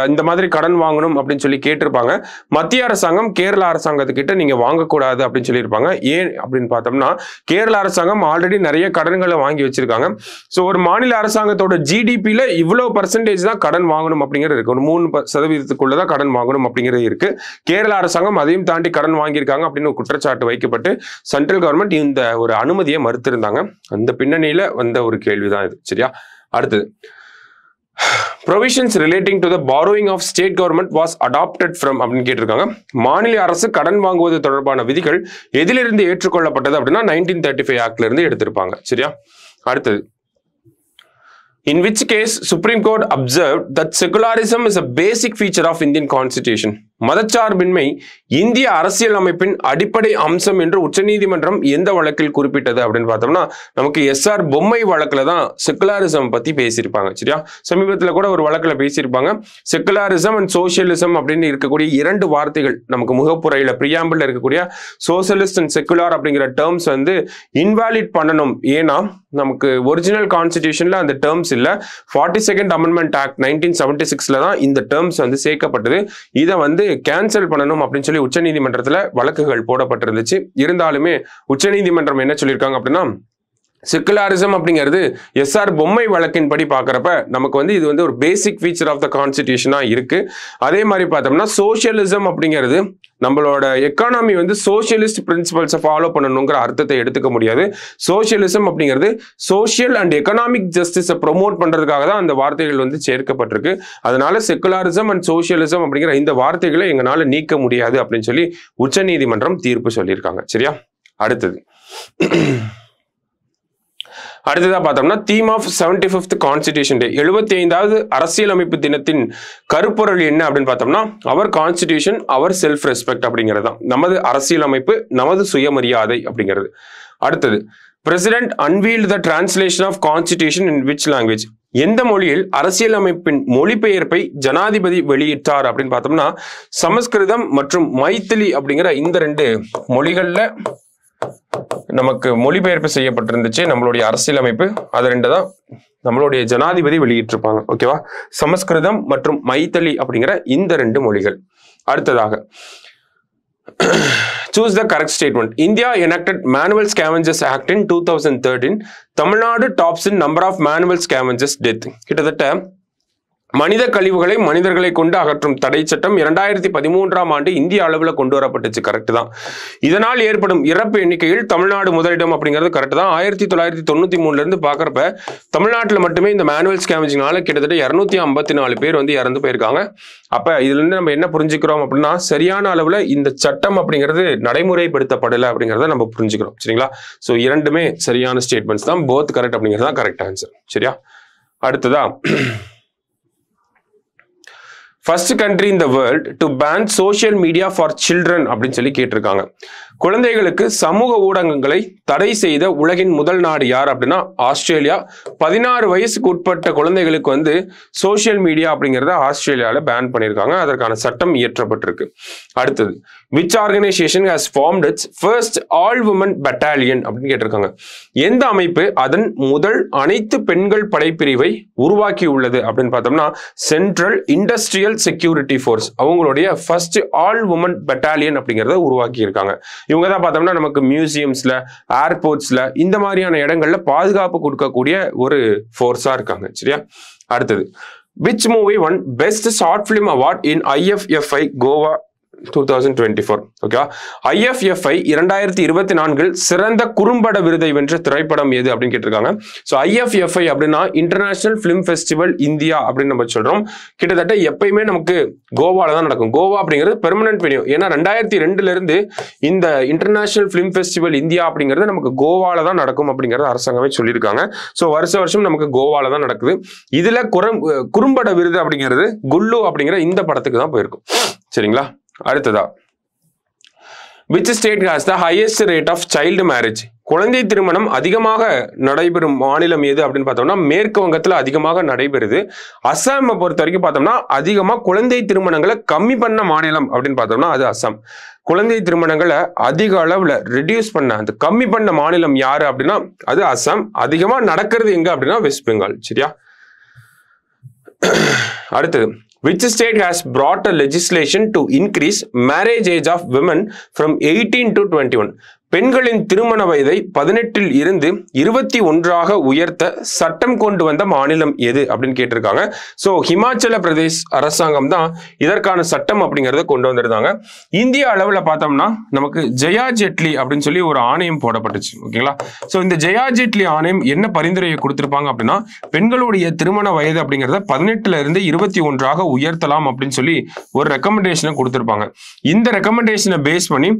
இந்த மாதிரி கடன் வாங்கணும் அப்படின்னு சொல்லி கேட்டிருப்பாங்க. மத்திய அரசாங்கம் கேரள அரசாங்கத்துக்கிட்ட நீங்க வாங்கக்கூடாது அப்படின்னு சொல்லியிருப்பாங்க. ஏன் அப்படின்னு பார்த்தோம்னா கேரள அரசாங்கம் ஆல்ரெடி நிறைய கடன்களை வாங்கி வச்சிருக்காங்க. ஸோ ஒரு மாநில அரசாங்கத்தோட ஜிடிபியில இவ்வளவு பர்சன்டேஜ் தான் கடன் வாங்கணும் அப்படிங்கிறது இருக்கு. ஒரு 3% தான் கடன் வாங்கணும் அப்படிங்கிறது இருக்கு. கேரள அரசாங்கம் அதையும் தாண்டி கடன் வாங்கியிருக்காங்க அப்படின்னு ஒரு குற்றச்சாட்டு வைக்கப்பட்டு சென்ட்ரல் கவர்மெண்ட் இந்த ஒரு அனுமதியை மறுத்திருந்தாங்க. அந்த பின்னணியில வந்த ஒரு கேள்விதான் இது. சரியா? அடுத்தது, provisions relating to the borrowing of state government was adopted from அப்படின்னு கேட்டிருக்காங்க. மாநில அரசு கடன் வாங்குவது தொடர்பான விதிகள் எதிலிருந்து ஏற்றுக்கொள்ளப்பட்டது அப்படின்னா 1935 ஆக்ட்ல இருந்து எடுத்திருப்பாங்க. சரியா? அடுத்தது, in which case Supreme Court observed that secularism is a basic feature of Indian Constitution. மதச்சார்பின்மை இந்திய அரசியல் அமைப்பின் அடிப்படை அம்சம் என்று உச்சநீதிமன்றம் எந்த வழக்கில் குறிப்பிட்டது அப்படின்னு பார்த்தோம்னா நமக்கு SR பொம்மை வழக்குல தான் செக்குலாரிசம் பத்தி பேசியிருப்பாங்க. சரியா? சமீபத்தில் கூட ஒரு வழக்குல பேசியிருப்பாங்க. செக்குலாரிசம் அண்ட் சோசியலிசம் அப்படின்னு இருக்கக்கூடிய 2 வார்த்தைகள் நமக்கு முகப்புரையில பிரியாம்பிள் இருக்கக்கூடிய சோசியலிஸ்ட் அண்ட் செக்குலார் அப்படிங்கிற டேர்ம்ஸ் வந்து இன்வாலிட் பண்ணணும். ஏன்னா நமக்கு ஒரிஜினல் கான்ஸ்டிடியூஷன்ல அந்த டேர்ம்ஸ் இல்ல. 42nd அமெண்ட்மெண்ட் ஆக்ட் 1976ல தான் இந்த டேர்ம்ஸ் வந்து சேர்க்கப்பட்டது. இதை வந்து கேன்சல் பண்ணணும் அப்படின்னு சொல்லி உச்சநீதிமன்றத்துல வழக்குகள் போடப்பட்டிருந்துச்சு. இருந்தாலுமே உச்சநீதிமன்றம் என்ன சொல்லியிருக்காங்க அப்படின்னா, செக்குலாரிசம் அப்படிங்கிறது எஸ்ஆர் பொம்மை வழக்கின்படி பார்க்குறப்ப நமக்கு இது ஒரு பேசிக் ஃபீச்சர் ஆஃப் த கான்ஸ்டிடியூஷனா இருக்கு. அதே மாதிரி பார்த்தோம்னா சோசியலிசம் அப்படிங்கிறது நம்மளோட எக்கானமி சோசியலிஸ்ட் பிரின்சிபல்ஸை ஃபாலோ பண்ணணுங்கிற அர்த்தத்தை எடுத்துக்க முடியாது. சோசியலிசம் அப்படிங்கிறது சோசியல் அண்ட் எக்கனாமிக் ஜஸ்டிஸை ப்ரொமோட் பண்றதுக்காக தான் அந்த வார்த்தைகள் சேர்க்கப்பட்டிருக்கு. அதனால செக்குலாரிசம் அண்ட் சோசியலிசம் அப்படிங்கிற இந்த வார்த்தைகளை எங்களால நீக்க முடியாது அப்படின்னு சொல்லி உச்சநீதிமன்றம் தீர்ப்பு சொல்லியிருக்காங்க. சரியா? அடுத்ததா பார்த்தோம்னா theme of 75th constitution day, 75வது அரசியலமைப்பு தினத்தின் கருப்பொருள் என்ன அப்படின்னு பார்த்தோம்னா, our constitution our self respect அப்படிங்கிறது தான். நமது அரசியலமைப்பு நமது சுயமரியாதை அப்படிங்கிறது. அடுத்தது, president unveiled the translation of constitution in which language, எந்த மொழியில் அரசியலமைப்பின் மொழிபெயர்ப்பை ஜனாதிபதி வெளியிட்டார் அப்படின்னு பார்த்தோம்னா, சமஸ்கிருதம் மற்றும் மைத்திலி அப்படிங்கிற இந்த 2 மொழிகள்ல நமக்கு மொழிபெயர்ப்பு செய்யப்பட்டிருந்துச்சு நம்மளுடைய அரசியலமைப்பு. அது 2 தான் நம்மளுடைய ஜனாதிபதி வெளியிட்டிருப்பாங்க. ஓகேவா? சமஸ்கிருதம் மற்றும் மைத்திலி அப்படிங்கிற இந்த 2 மொழிகள். அடுத்ததாக, choose the correct statement. India enacted Manual Scavengers Act in 2013. Tamil Nadu tops in number of manual scavengers death. கிட்டத்தட்ட மனித கழிவுகளை மனிதர்களை கொண்டு அகற்றும் தடை சட்டம் 2013ஆம் ஆண்டு இந்திய அளவில் கொண்டு வரப்பட்டுச்சு. கரெக்ட் தான். இதனால் ஏற்படும் இறப்பு எண்ணிக்கையில் தமிழ்நாடு முதலிடம் அப்படிங்கிறது கரெக்ட் தான். 1993 இருந்து பார்க்கறப்ப தமிழ்நாட்டில் மட்டுமே இந்த மேனுவல் ஸ்கேவேஜிங்னால கிட்டத்தட்ட 254 பேர் இறந்து போயிருக்காங்க. அப்ப இதுல இருந்து நம்ம என்ன புரிஞ்சுக்கிறோம் அப்படின்னா, சரியான அளவுல இந்த சட்டம் அப்படிங்கிறது நடைமுறைப்படுத்தப்படலை அப்படிங்கிறத நம்ம புரிஞ்சுக்கிறோம். சரிங்களா? ஸோ 2மே சரியான ஸ்டேட்மெண்ட்ஸ் தான். போத் கரெக்ட் அப்படிங்கிறது தான் கரெக்ட் ஆன்சர். சரியா? அடுத்ததா, first country in the world to ban social media for children அப்படின்னு சொல்லி கேட்டிருக்காங்க. குழந்தைகளுக்கு சமூக ஊடகங்களை தடை செய்த உலகின் முதல் நாடு யார் அப்படின்னா ஆஸ்திரேலியா. 16 வயசுக்கு உட்பட்ட குழந்தைகளுக்கு சோஷியல் மீடியா அப்படிங்கிறத ஆஸ்திரேலியாவில் பேன் பண்ணியிருக்காங்க. அதற்கான சட்டம் இயற்றப்பட்டிருக்கு. அடுத்தது, which organisation has formed its first all women battalion அப்படின்னு கேட்டிருக்காங்க. எந்த அமைப்பு அதன் முதல் அனைத்து பெண்கள் படைப்பிரிவை உருவாக்கி உள்ளது அப்படின்னு பார்த்தோம்னா, சென்ட்ரல் இண்டஸ்ட்ரியல் செக்யூரிட்டி ஃபோர்ஸ் அவங்களுடைய ஃபர்ஸ்ட் ஆல் உமன் பட்டாலியன் அப்படிங்கிறத உருவாக்கி இருக்காங்க. இவங்க தான் பார்த்தோம்னா நமக்கு மியூசியம்ஸ்ல, ஏர்போர்ட்ஸ்ல இந்த மாதிரியான இடங்கள்ல பாதுகாப்பு கொடுக்கக்கூடிய ஒரு ஃபோர்ஸா இருக்காங்க. சரியா? அடுத்தது, which movie one best short film award in IFFI Goa 2024. Okay, IFFI 2024 சிறந்த குறும்பட விருதை வென்ற திரைப்படம் எது அப்படின்னு கேட்டிருக்காங்க. ஸோ IFFI அப்படின்னா இன்டர்நேஷனல் பிலிம் ஃபெஸ்டிவல் இந்தியா அப்படின்னு நம்ம சொல்றோம். கிட்டத்தட்ட எப்பயுமே நமக்கு கோவால தான் நடக்கும். கோவா அப்படிங்கிறது பெர்மனன்ட் வென்யூ. ஏன்னா 2002 இருந்து இந்த இன்டர்நேஷனல் பிலிம் ஃபெஸ்டிவல் இந்தியா அப்படிங்கிறது நமக்கு கோவால தான் நடக்கும் அப்படிங்கறது அரசாங்கமே சொல்லியிருக்காங்க. ஸோ வருஷம் நமக்கு கோவால தான் நடக்குது. இதுல குறும்பட விருது அப்படிங்கிறது குல்லு அப்படிங்கிற இந்த படத்துக்கு தான் போயிருக்கும். சரிங்களா? அடுத்ததா, which state has the highest rate of child marriage? குழந்தை திருமணம் அதிகமாக நடைபெறும் மாநிலம் எது அப்படின்னு பார்த்தோம்னா மேற்கு வங்கத்தில் அதிகமாக நடைபெறுது. அசாமை பொறுத்த வரைக்கும் பார்த்தோம்னா அதிகமாக குழந்தை திருமணங்களை கம்மி பண்ண மாநிலம் அப்படின்னு பார்த்தோம்னா அது அசாம். குழந்தை திருமணங்களை அதிக அளவில் ரெடியூஸ் பண்ண அந்த கம்மி பண்ண மாநிலம் யாரு அப்படின்னா அது அசாம். அதிகமாக நடக்கிறது எங்க அப்படின்னா வெஸ்ட் பெங்கால். சரியா? அடுத்தது, which state has brought a legislation to increase marriage age of women from 18 to 21? பெண்களின் திருமண வயதை 18 இருந்து 21 உயர்த்த சட்டம் கொண்டு வந்த மாநிலம் எது அப்படின்னு கேட்டிருக்காங்க. ஸோ ஹிமாச்சல பிரதேஷ் அரசாங்கம் தான் இதற்கான சட்டம் அப்படிங்கிறத கொண்டு வந்திருந்தாங்க. இந்திய அளவில் பார்த்தோம்னா நமக்கு ஜெயா ஜெட்லி அப்படின்னு சொல்லி ஒரு ஆணையம் போடப்பட்டுச்சு. ஓகேங்களா? ஸோ இந்த ஜெயா ஜெட்லி ஆணையம் என்ன பரிந்துரையை கொடுத்திருப்பாங்க அப்படின்னா பெண்களுடைய திருமண வயது அப்படிங்கிறத 18 இருந்து 21 உயர்த்தலாம் அப்படின்னு சொல்லி ஒரு ரெக்கமெண்டேஷனை கொடுத்திருப்பாங்க. இந்த ரெக்கமெண்டேஷனை பேஸ் பண்ணி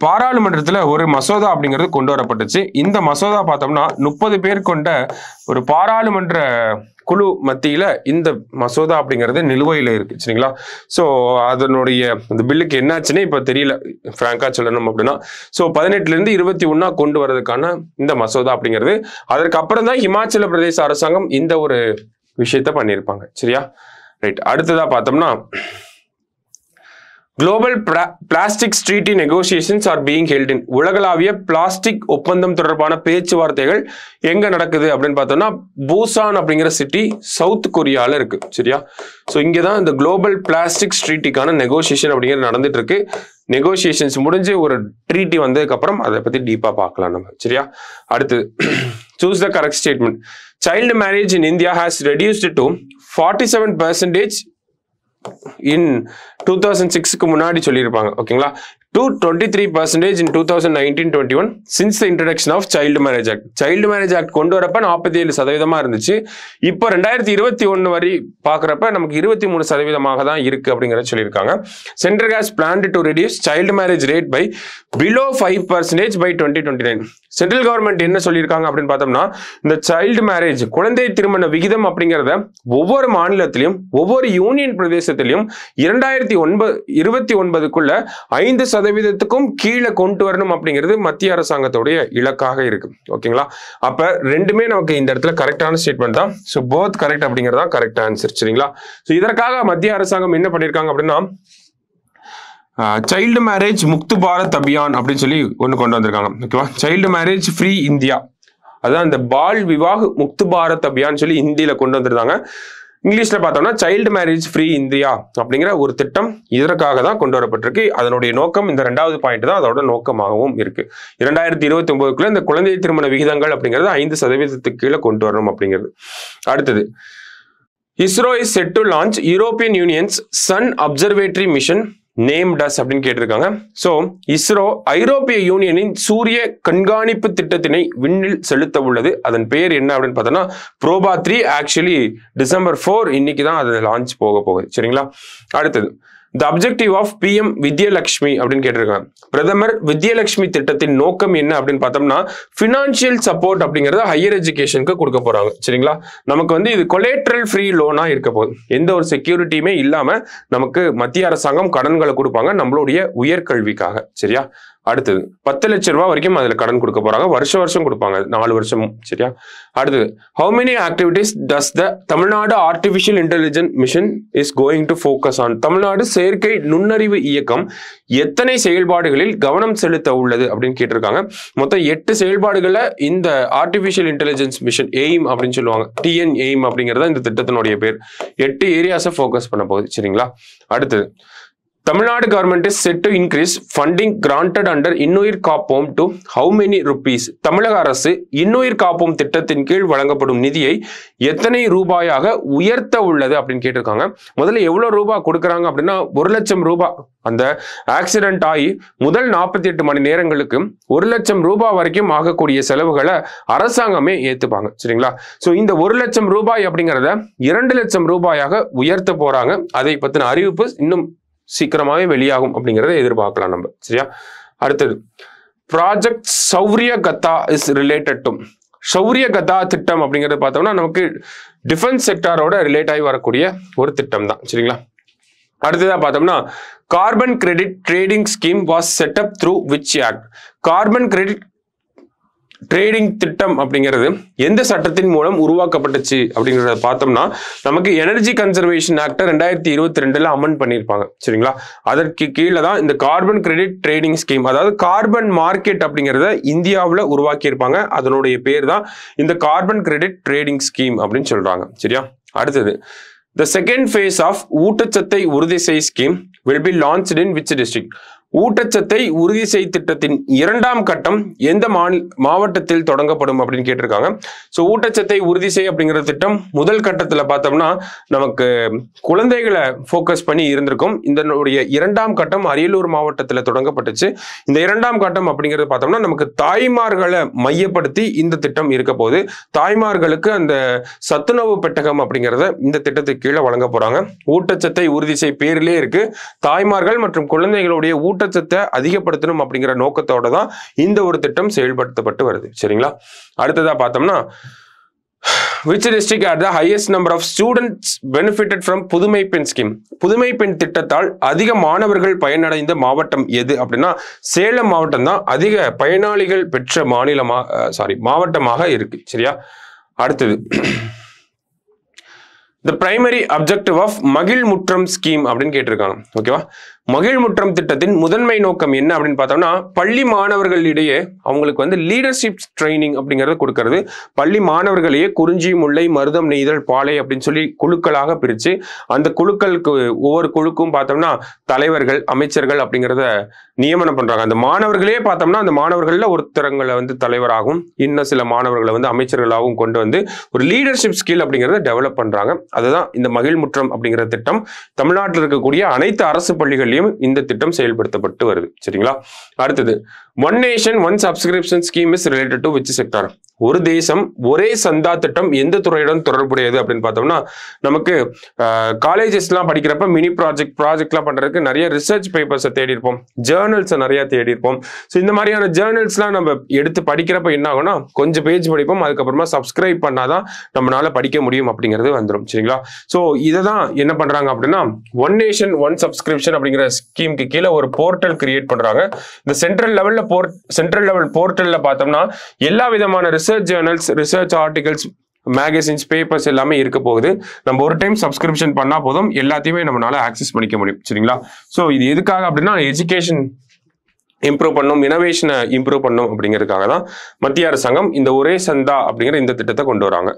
பாராளுமன்றத்தில் ஒரு மசோதா அப்படிங்கிறது கொண்டு வரப்பட்டுச்சு. இந்த மசோதா பார்த்தோம்னா 30 பேர் கொண்ட ஒரு பாராளுமன்ற குழு மத்தியில இந்த மசோதா அப்படிங்கிறது நிலுவையில் இருக்கு. சரிங்களா? ஸோ அதனுடைய அந்த பில்லுக்கு என்னாச்சுன்னு இப்ப தெரியல, பிராங்கா சொல்லணும் அப்படின்னா. ஸோ 18 இருந்து 21 கொண்டு வர்றதுக்கான இந்த மசோதா அப்படிங்கிறது அதற்கு அப்புறம் தான் ஹிமாச்சல பிரதேச அரசாங்கம் இந்த ஒரு விஷயத்த பண்ணியிருப்பாங்க. சரியா? ரைட். அடுத்ததா பார்த்தோம்னா global plastics treaty negotiations are being held இன். உலகளாவிய பிளாஸ்டிக் ஒப்பந்தம் தொடர்பான பேச்சுவார்த்தைகள் எங்க நடக்குது அப்படின்னு பார்த்தோம்னா பூசான் அப்படிங்கிற சிட்டி சவுத் கொரியால இருக்கு. சரியா? ஸோ இங்கதான் இந்த குளோபல் பிளாஸ்டிக்ஸ் ட்ரீட்டிக்கான நெகோசியேஷன் அப்படிங்கிறது நடந்துட்டு இருக்கு. நெகோசியேஷன்ஸ் முடிஞ்சு ஒரு ட்ரீட்டி வந்ததுக்கு அப்புறம் அதை பத்தி டீப்பா பார்க்கலாம் நம்ம. சரியா? அடுத்தது choose the correct statement. Child marriage in India has reduced to 47% in 2006 முன்னாடி சொல்லியிருப்பாங்க. ஓகேங்களா? to 23% in 2019-21 since the introduction of Child Marriage Act. Child Marriage Act கொண்டு வரப்ப 47% இருந்துச்சு. இப்போ 2021 வரை பார்க்குறப்ப நமக்கு 23% தான் இருக்கு அப்படிங்கிறத சொல்லியிருக்காங்க. Center has planned to reduce child marriage rate by below 5% by 2029. Central government என்ன சொல்லியிருக்காங்க அப்படின்னு பார்த்தோம்னா இந்த சைல்டு மேரேஜ் குழந்தை திருமண விகிதம் அப்படிங்கிறத ஒவ்வொரு மாநிலத்திலையும் ஒவ்வொரு யூனியன் பிரதேசத்திலையும் 2029க்குள்ள 5% கீழே கொண்டு வரணும் அப்படிங்கிறது மத்திய அரசாங்கத்துடைய இலக்காக இருக்கு. ஓகேங்களா? அப்ப ரெண்டுமே நமக்கு இந்த இடத்துல கரெக்டான ஸ்டேட்மெண்ட் தான். ஸோ போத் கரெக்ட் அப்படிங்கிறதா கரெக்ட் ஆன்சர். சரிங்களா? ஸோ இதற்காக மத்திய அரசாங்கம் என்ன பண்ணியிருக்காங்க அப்படின்னா சைல்டு மேரேஜ் முக்து பாரத் அபியான் அப்படின்னு சொல்லி ஒன்று கொண்டு வந்திருக்காங்க. ஓகேவா? சைல்டு மேரேஜ் ஃப்ரீ இந்தியா, அதான் இந்த பால் விவாஹ் முக்து பாரத் அபியான் சொல்லி ஹிந்தியில கொண்டு வந்திருந்தாங்க. இங்கிலீஷ்ல பார்த்தோம்னா சைல்டு மேரேஜ் ஃப்ரீ இந்தியா அப்படிங்கிற ஒரு திட்டம் இதற்காக தான் கொண்டு வரப்பட்டிருக்கு. அதனுடைய நோக்கம் இந்த 2வது பாயிண்ட் தான் அதோட நோக்கமாகவும் இருக்கு. 2029க்குள்ள இந்த குழந்தை திருமண விகிதங்கள் அப்படிங்கிறது 5% கீழே கொண்டு வரணும் அப்படிங்கிறது. அடுத்தது ISRO is set to launch European Union's sun observatory mission named as அப்படின்னு கேட்டிருக்காங்க. ஸோ இஸ்ரோ ஐரோப்பிய யூனியனின் சூரிய கண்காணிப்பு திட்டத்தினை விண்ணில் செலுத்த உள்ளது. அதன் பெயர் என்ன அப்படின்னு பார்த்தோம்னா ப்ரோபா 3. ஆக்சுவலி December 4 இன்னைக்கு தான் அது லான்ச் போக போகுது. சரிங்களா? அடுத்தது த அப்ஜெக்டிவ் ஆஃப் PM வித்யலட்சுமி அப்படின்னு கேட்டிருக்காங்க. பிரதமர் வித்யலட்சுமி திட்டத்தின் நோக்கம் என்ன அப்படின்னு பார்த்தோம்னா ஃபினான்ஷியல் சப்போர்ட் அப்படிங்கறத ஹையர் எஜுகேஷனுக்கு கொடுக்க போறாங்க. சரிங்களா? நமக்கு இது கொலேட்ரல் ஃப்ரீ லோனா இருக்க போகுது. எந்த ஒரு செக்யூரிட்டியுமே இல்லாம நமக்கு மத்திய அரசாங்கம் கடன்களை கொடுப்பாங்க நம்மளுடைய உயர்கல்விக்காக. சரியா? அடுத்தது 10 லட்சம் ரூபாய் வரைக்கும் அதுல கடன் கொடுக்க போறாங்க. வருஷம் கொடுப்பாங்க, 4 வருஷமும். சரியா? அடுத்தது how many activities does the Tamil Nadu artificial intelligence mission is going to focus on. Tamil Nadu செயற்கை நுண்ணறிவு இயக்கம் எத்தனை செயல்பாடுகளில் கவனம் செலுத்த உள்ளது அப்படின்னு கேட்டிருக்காங்க. மொத்தம் 8 செயல்பாடுகளை இந்த ஆர்டிபிஷியல் இன்டெலிஜென்ஸ் மிஷன் எய்ம் அப்படின்னு சொல்லுவாங்க. TN எய்ம் அப்படிங்கிறத இந்த திட்டத்தினுடைய பேர். 8 ஏரியாஸை ஃபோக்கஸ் பண்ண போகுது. சரிங்களா? அடுத்தது Tamil Nadu government is set to increase funding granted under இன்னுயிர் காப்போம் டு ஹவு மெனி ருபீஸ். தமிழக அரசு இன்னுயிர் காப்போம் திட்டத்தின் கீழ் வழங்கப்படும் நிதியை எத்தனை ரூபாயாக உயர்த்த உள்ளது அப்படின்னு கேட்டிருக்காங்க. முதல்ல எவ்வளவு ரூபாய் கொடுக்குறாங்க அப்படின்னா 1 லட்சம் ரூபாய். அந்த ஆக்சிடென்ட் ஆகி முதல் 48 மணி நேரங்களுக்கு 1 லட்சம் ரூபாய் வரைக்கும் ஆகக்கூடிய செலவுகளை அரசாங்கமே ஏத்துப்பாங்க. சரிங்களா? ஸோ இந்த 1 லட்சம் ரூபாய் அப்படிங்கிறத 2 லட்சம் ரூபாயாக உயர்த்த போறாங்க. அதை பத்தின அறிவிப்பு இன்னும் சீக்கிரமாவே வெளியாகும் அப்படிங்கிறத எதிர்பார்க்கலாம் நம்ம. சரியா? அடுத்தது ப்ராஜெக்ட் சௌரிய கதா இஸ் ரிலேட்டட் டு. சௌரிய கதா திட்டம் அப்படிங்கறத பார்த்தோம்னா நமக்கு டிஃபென்ஸ் செக்டாரோட ரிலேட் ஆகி வரக்கூடிய ஒரு திட்டம் தான். சரிங்களா? அடுத்ததா பார்த்தோம்னா carbon credit trading scheme was set up through which act. Carbon credit trading திட்டம் அப்படிங்கிறது எந்த சட்டத்தின் மூலம் உருவாக்கப்பட்டுச்சு அப்படிங்கிறத பார்த்தோம்னா நமக்கு எனர்ஜி கன்சர்வேஷன் ஆக்ட் 2022 அமெண்ட் பண்ணியிருப்பாங்க. சரிங்களா? அதற்கு கீழே தான் இந்த கார்பன் கிரெடிட் ட்ரேடிங் ஸ்கீம், அதாவது கார்பன் மார்க்கெட் அப்படிங்கிறத இந்தியாவில் உருவாக்கியிருப்பாங்க. அதனுடைய பேர் தான் இந்த கார்பன் கிரெடிட் ட்ரேடிங் ஸ்கீம் அப்படின்னு சொல்றாங்க. சரியா? அடுத்தது the second phase of ஊட்டச்சத்தை உறுதி செய் scheme will be launched in which district. ஊட்டச்சத்தை உறுதி செய் திட்டத்தின் 2ஆம் கட்டம் எந்த மாவட்டத்தில் தொடங்கப்படும் அப்படின்னு கேட்டிருக்காங்க. ஸோ ஊட்டச்சத்தை உறுதி செய் அப்படிங்கிற திட்டம் முதல் கட்டத்தில் பார்த்தோம்னா நமக்கு குழந்தைகளை ஃபோக்கஸ் பண்ணி இருந்திருக்கும். இதனுடைய 2ஆம் கட்டம் அரியலூர் மாவட்டத்தில் தொடங்கப்பட்டுச்சு. இந்த 2ஆம் கட்டம் அப்படிங்கிறது பார்த்தோம்னா நமக்கு தாய்மார்களை மையப்படுத்தி இந்த திட்டம் இருக்க போது தாய்மார்களுக்கு அந்த சத்துணவு பெட்டகம் அப்படிங்கிறத இந்த திட்டத்துக்கு கீழே வழங்க போறாங்க. ஊட்டச்சத்தை உறுதி செய் பேரிலே இருக்கு. தாய்மார்கள் மற்றும் குழந்தைகளுடைய ஊட்டச்சத்தை அதிகப்படுத்தணும் அப்படிங்கிற நோக்கத்தோட தான் இந்த ஒரு திட்டம் செயல்படுத்தப்பட்டு வருது. சரிங்களா? அடுத்ததா பார்த்தோம்னா which district had the highest number of students benefited from புதுமை பெண் ஸ்கீம். புதுமை பெண் திட்டத்தால் அதிக மாணவர்கள் பயனடைந்த மாவட்டம் எது அப்படின்னா சேலம் மாவட்டம் தான் அதிக பயனாளிகள் பெற்ற மாவட்டமாக இருக்கு. சரியா? அடுத்தது the primary objective of மகிழ் முற்றம் ஸ்கீம் அப்படின்னு கேட்டிருக்காங்க. ஓகேவா? மகிழ்முற்றம் திட்டத்தின் முதன்மை நோக்கம் என்ன அப்படின்னு பார்த்தோம்னா பள்ளி மாணவர்களிடையே அவங்களுக்கு வந்து லீடர்ஷிப் ட்ரைனிங் அப்படிங்கறது கொடுக்கறது. பள்ளி மாணவர்களையே குறிஞ்சி, முல்லை, மருதம், நெய்தல், பாலை அப்படின்னு சொல்லி குழுக்களாக பிரிச்சு அந்த குழுக்களுக்கு ஒவ்வொரு குழுக்கும் பார்த்தோம்னா தலைவர்கள், அமைச்சர்கள் அப்படிங்கிறத நியமனம் பண்றாங்க. அந்த மாணவர்களே பார்த்தோம்னா அந்த மாணவர்கள்ல ஒருத்தரங்களை வந்து தலைவராகவும் இன்னும் சில மாணவர்களை வந்து அமைச்சர்களாகவும் கொண்டு வந்து ஒரு லீடர்ஷிப் ஸ்கில் அப்படிங்கிறத டெவலப் பண்றாங்க. அதுதான் இந்த மகிழ்முற்றம் அப்படிங்கிற திட்டம். தமிழ்நாட்டில் இருக்கக்கூடிய அனைத்து அரசு பள்ளிகளிலும் இந்த திட்டம் செயல்படுத்தப்பட்டு வருது. சரிங்களா? அடுத்தது, one nation one subscription scheme is related to which sector? ஒரு தேசம் ஒரே சந்தா திட்டம் எந்த துறையுடன் தொடர்புடையது அப்படின்னு பார்த்தோம்னா நமக்கு காலேஜஸ்லாம் படிக்கிறப்ப மினி ப்ராஜெக்ட்லாம் பண்றதுக்கு நிறைய ரிசர்ச் பேப்பர்ஸை தேடி இருப்போம், ஜேர்னல்ஸை நிறைய தேடி இருப்போம். ஸோ இந்த மாதிரியான ஜேர்னல்ஸ்லாம் நம்ம எடுத்து படிக்கிறப்ப என்ன ஆகும்னா கொஞ்சம் பேஜ் படிப்போம், அதுக்கப்புறமா சப்ஸ்கிரைப் பண்ணாதான் நம்மளால படிக்க முடியும் அப்படிங்கிறது வந்துடும். சரிங்களா? ஸோ இதை தான் என்ன பண்றாங்க அப்படின்னா ஒன் நேஷன் ஒன் சப்ஸ்கிரிப்ஷன் அப்படிங்கிற ஸ்கீமுக்கு கீழே ஒரு போர்ட்டல் கிரியேட் பண்றாங்க. இந்த சென்ட்ரல் லெவல் போர்ட்டல்ல பார்த்தோம்னா எல்லா விதமான research journals, research articles, magazines, papers எல்லாமே இருக்க போகுது. நம்ம ஒரு டைம் சப்ஸ்கிரிப்ஷன் பண்ணா போதும், எல்லாத்தையுமே நம்மளால ஆக்சஸ் பண்ணிக்க முடியும். சரிங்களா? ஸோ இது எதுக்காக அப்படின்னா எஜுகேஷன் இம்ப்ரூவ் பண்ணும், இனோவேஷனை இம்ப்ரூவ் பண்ணும் அப்படிங்கிறதுக்காக தான் மத்திய அரசாங்கம் இந்த ஒரே சந்தா அப்படிங்கிற இந்த திட்டத்தை கொண்டு வராங்க.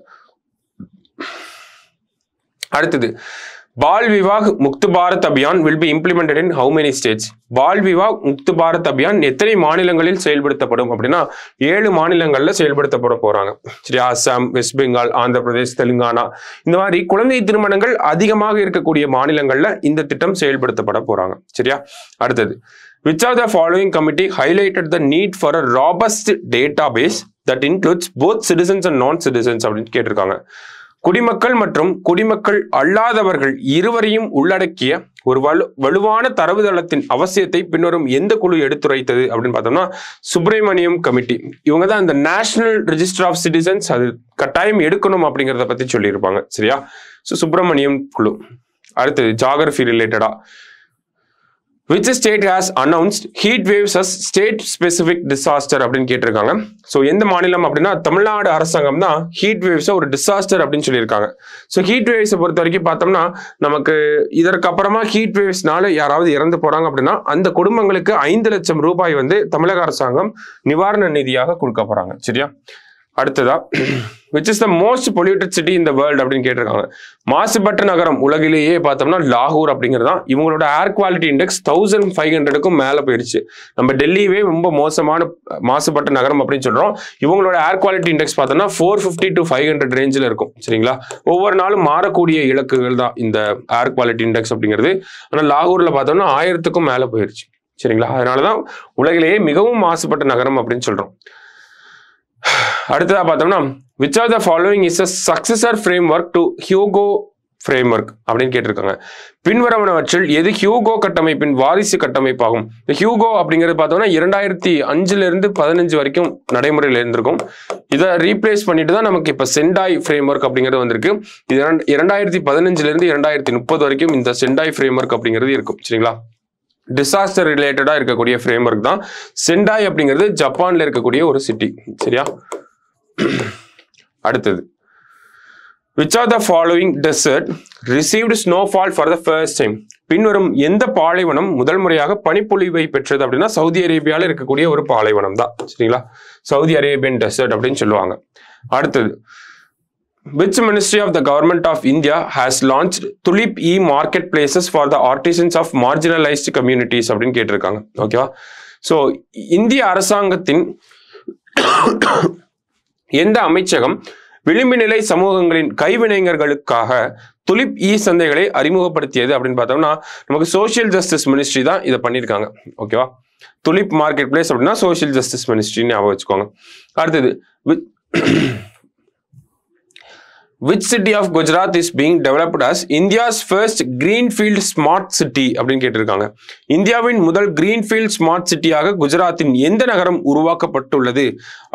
அடுத்தது, பால் Vivah Mukt Bharat Abhiyan will be implemented in how many states? பால் விவாஹ் முக்த் பாரத் அபியான் எத்தனை மாநிலங்களில் செயல்படுத்தப்படும் அப்படின்னா 7 மாநிலங்கள்ல செயல்படுத்தப்பட போறாங்க. சரி, அசாம், வெஸ்ட் பெங்கால், ஆந்திர பிரதேஷ், தெலுங்கானா, இந்த மாதிரி குழந்தை திருமணங்கள் அதிகமாக இருக்கக்கூடிய மாநிலங்கள்ல இந்த திட்டம் செயல்படுத்தப்பட போறாங்க. சரியா? அடுத்தது, which of the following committee highlighted the need for a robust database that includes both citizens and non-citizens அப்படின்னு கேட்டிருக்காங்க. குடிமக்கள் மற்றும் குடிமக்கள் அல்லாதவர்கள் இருவரையும் உள்ளடக்கிய ஒரு வலுவான தரவுதளத்தின் அவசியத்தை பின்வரும் எந்த குழு எடுத்துரைத்தது அப்படின்னு பார்த்தோம்னா சுப்பிரமணியம் கமிட்டி. இவங்க தான் இந்த நேஷனல் ரெஜிஸ்டர் ஆஃப் சிட்டிசன்ஸ் அது கட்டாயம் எடுக்கணும் அப்படிங்கிறத பத்தி சொல்லியிருப்பாங்க. சரியா? ஸோ சுப்பிரமணியம் குழு. அடுத்தது, ஜாகிரபி ரிலேட்டடா, which state has announced heat waves as state specific disaster அப்படின்னு கேட்டிருக்காங்க. ஸோ எந்த மாநிலம் அப்படின்னா தமிழ்நாடு அரசாங்கம் தான் ஹீட் வேவ்ஸை ஒரு டிசாஸ்டர் அப்படின்னு சொல்லியிருக்காங்க. ஸோ ஹீட் வேவ்ஸை பொறுத்த வரைக்கும் பார்த்தோம்னா நமக்கு இதற்கு அப்புறமா ஹீட் வேவ்ஸ்னால யாராவது இறந்து போறாங்க அப்படின்னா அந்த குடும்பங்களுக்கு 5 லட்சம் ரூபாய் வந்து தமிழக அரசாங்கம் நிவாரண நிதியாக கொடுக்க போறாங்க. சரியா? அடுத்ததா, which is the most polluted city in the world அப்படின்னு கேட்டிருக்காங்க. மாசுபட்ட நகரம் உலகிலேயே பார்த்தோம்னா லாகூர் அப்படிங்கிறது தான். இவங்களோட ஏர் குவாலிட்டி இண்டெக்ஸ் 1500க்கும் மேல போயிருச்சு. நம்ம டெல்லியவே ரொம்ப மோசமான மாசுபட்ட நகரம் அப்படின்னு சொல்றோம். இவங்களோட ஏர் குவாலிட்டி இண்டெக்ஸ் பார்த்தோம்னா 450 to 500 ரேஞ்சில் இருக்கும். சரிங்களா? ஒவ்வொரு நாளும் மாறக்கூடிய இலக்குகள் தான் இந்த ஏர் குவாலிட்டி இண்டெக்ஸ் அப்படிங்கிறது. ஆனால் லாகூர்ல பார்த்தோம்னா 1000க்கும் மேல போயிருச்சு. சரிங்களா? அதனாலதான் உலகிலேயே மிகவும் மாசுபட்ட நகரம் அப்படின்னு சொல்றோம். அடுத்ததா பார்த்தோம்னா which of the following is a successor framework to Hugo framework அப்படின்னு கேட்டிருக்காங்க. பின்வருவனவற்றில் எது ஹியூகோ கட்டமைப்பின் வாரிசு கட்டமைப்பாகும்? இந்த ஹியூகோ அப்படிங்கிறது பார்த்தோம்னா 2005 15 வரைக்கும் நடைமுறையில் இருந்திருக்கும். இதை ரீப்ளேஸ் பண்ணிட்டு தான் நமக்கு இப்ப செண்டாய் ஃப்ரேம்வொர்க் அப்படிங்கிறது வந்திருக்கு. இது 2015 2030 வரைக்கும் இந்த செண்டாய் ஃப்ரேம்வொர்க் அப்படிங்கிறது இருக்கும். சரிங்களா? டிசாஸ்டர் ரிலேட்டடா இருக்கக்கூடிய ஃப்ரேம்வொர்க் தான் செண்டாய் அப்படிங்கிறது. ஜப்பான்ல இருக்கக்கூடிய ஒரு சிட்டி. சரியா? அடுத்தது, which of the following desert received snowfall for the first time? பின்வரும் எந்த பாலைவனம் முதல் முறையாக பனிப்பொழிவை பெற்றது அப்படின்னா சவுதி அரேபியால இருக்கக்கூடிய ஒரு பாலைவனம் தான். சரிங்களா? சவுதி அரேபியன் டெசர்ட் அப்படின்னு சொல்லுவாங்க. அடுத்தது, which ministry of the government of India has launched Tulip e-marketplaces for the artisans of marginalized communities அப்படின்னு கேட்டிருக்காங்க. ஓகேவா? ஸோ இந்திய அரசாங்கத்தின் எந்த அமைச்சகம் விளிம்பு நிலை சமூகங்களின் கைவினைஞர்களுக்காக துலிப் இ சந்தைகளை அறிமுகப்படுத்தியது அப்படின்னு பார்த்தோம்னா நமக்கு சோசியல் ஜஸ்டிஸ் மினிஸ்ட்ரி தான் இதை பண்ணியிருக்காங்க. ஓகேவா? துலிப் மார்க்கெட் பிளேஸ் அப்படின்னா சோசியல் ஜஸ்டிஸ் மினிஸ்ட்ரின்னு ஞாபகம் வச்சுக்கோங்க. அடுத்தது, which city of Gujarat is being developed as India's first greenfield smart city அப்படின்னு கேட்டிருக்காங்க. இந்தியாவின் முதல் greenfield smart cityயாக குஜராத்தின் எந்த நகரம் உருவாக்கப்பட்டுள்ளது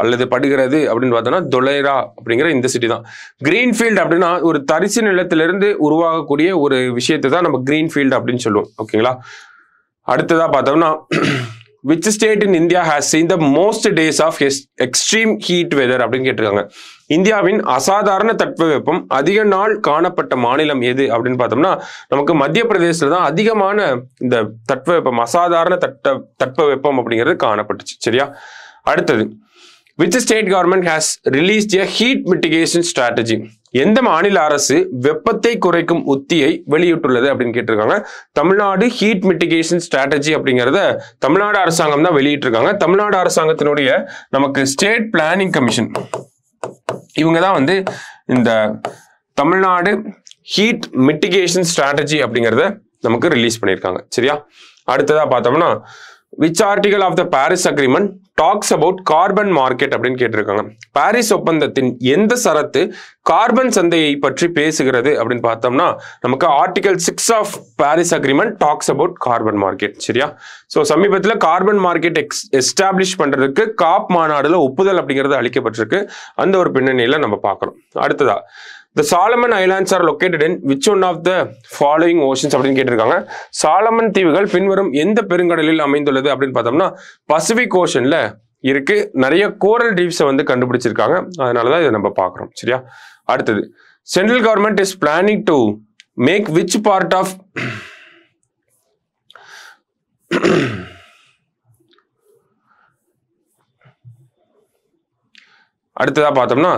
அல்லது படுகிறது அப்படின்னு பார்த்தோம்னா தொலைரா அப்படிங்கிற இந்த சிட்டி தான். கிரீன்ஃபீல்ட் அப்படின்னா ஒரு தரிசு நிலத்திலிருந்து உருவாகக்கூடிய ஒரு விஷயத்தை தான் நம்ம கிரீன்ஃபீல்ட் அப்படின்னு சொல்லுவோம். ஓகேங்களா? அடுத்ததா பார்த்தோம்னா which state in India has seen the most days of extreme heat weather அப்படின்னு கேட்டிருக்காங்க. இந்தியாவின் அசாதாரண தட்பவெப்பம் அதிக நாள் காணப்பட்ட மாநிலம் எது அப்படின்னு பார்த்தோம்னா நமக்கு மத்திய பிரதேசத்துல தான் அதிகமான இந்த தட்பவெப்பம் அசாதாரண தட்பவெப்பம் அப்படிங்கிறது காணப்பட்டுச்சு. சரியா? அடுத்தது, which state government has released a heat mitigation strategy? எந்த மாநில அரசு வெப்பத்தை குறைக்கும் உத்தியை வெளியிட்டுள்ளது அப்படின்னு கேட்டிருக்காங்க. தமிழ்நாடு ஹீட் மிட்டிகேஷன் ஸ்ட்ராட்டஜி அப்படிங்கிறத தமிழ்நாடு அரசாங்கம் தான் வெளியிட்டிருக்காங்க. தமிழ்நாடு அரசாங்கத்தினுடைய நமக்கு ஸ்டேட் பிளானிங் கமிஷன் இவங்க தான் வந்து இந்த தமிழ்நாடு ஹீட் மிட்டிகேஷன் ஸ்ட்ராட்டஜி அப்படிங்கிறத நமக்கு ரிலீஸ் பண்ணியிருக்காங்க. சரியா? அடுத்ததா பார்த்தோம்னா which article of the Paris Agreement talks about carbon market அப்படின்னு கேட்டிருக்காங்க. பாரிஸ் ஒப்பந்தத்தின் எந்த சரத்து கார்பன் சந்தையை பற்றி பேசுகிறது அப்படின்னு பார்த்தோம்னா நமக்கு article 6 of Paris agreement talks about carbon market. சரியா? ஸோ சமீபத்தில் கார்பன் மார்க்கெட் எஸ்டாப்ளிஷ் பண்றதுக்கு காப் மாநாடுல ஒப்புதல் அப்படிங்கிறது அளிக்கப்பட்டிருக்கு. அந்த ஒரு பின்னணியில நம்ம பார்க்கறோம். அடுத்ததா, The Solomon Islands are located in which one of the following oceans அப்படின்னு கேட்டிருக்காங்க. சாலமன் தீவுகள் பின்வரும் எந்த பெருங்கடலில் அமைந்துள்ளது அப்படின்னு பார்த்தோம்னா பசிபிக் ஓஷன்ல இருக்கு. நிறைய கோரல் ரீஃப்ஸை வந்து கண்டுபிடிச்சிருக்காங்க. அதனாலதான் இதை நம்ம பார்க்குறோம். சரியா? அடுத்தது, central government is planning to make which part of அடுத்ததா பார்த்தோம்னா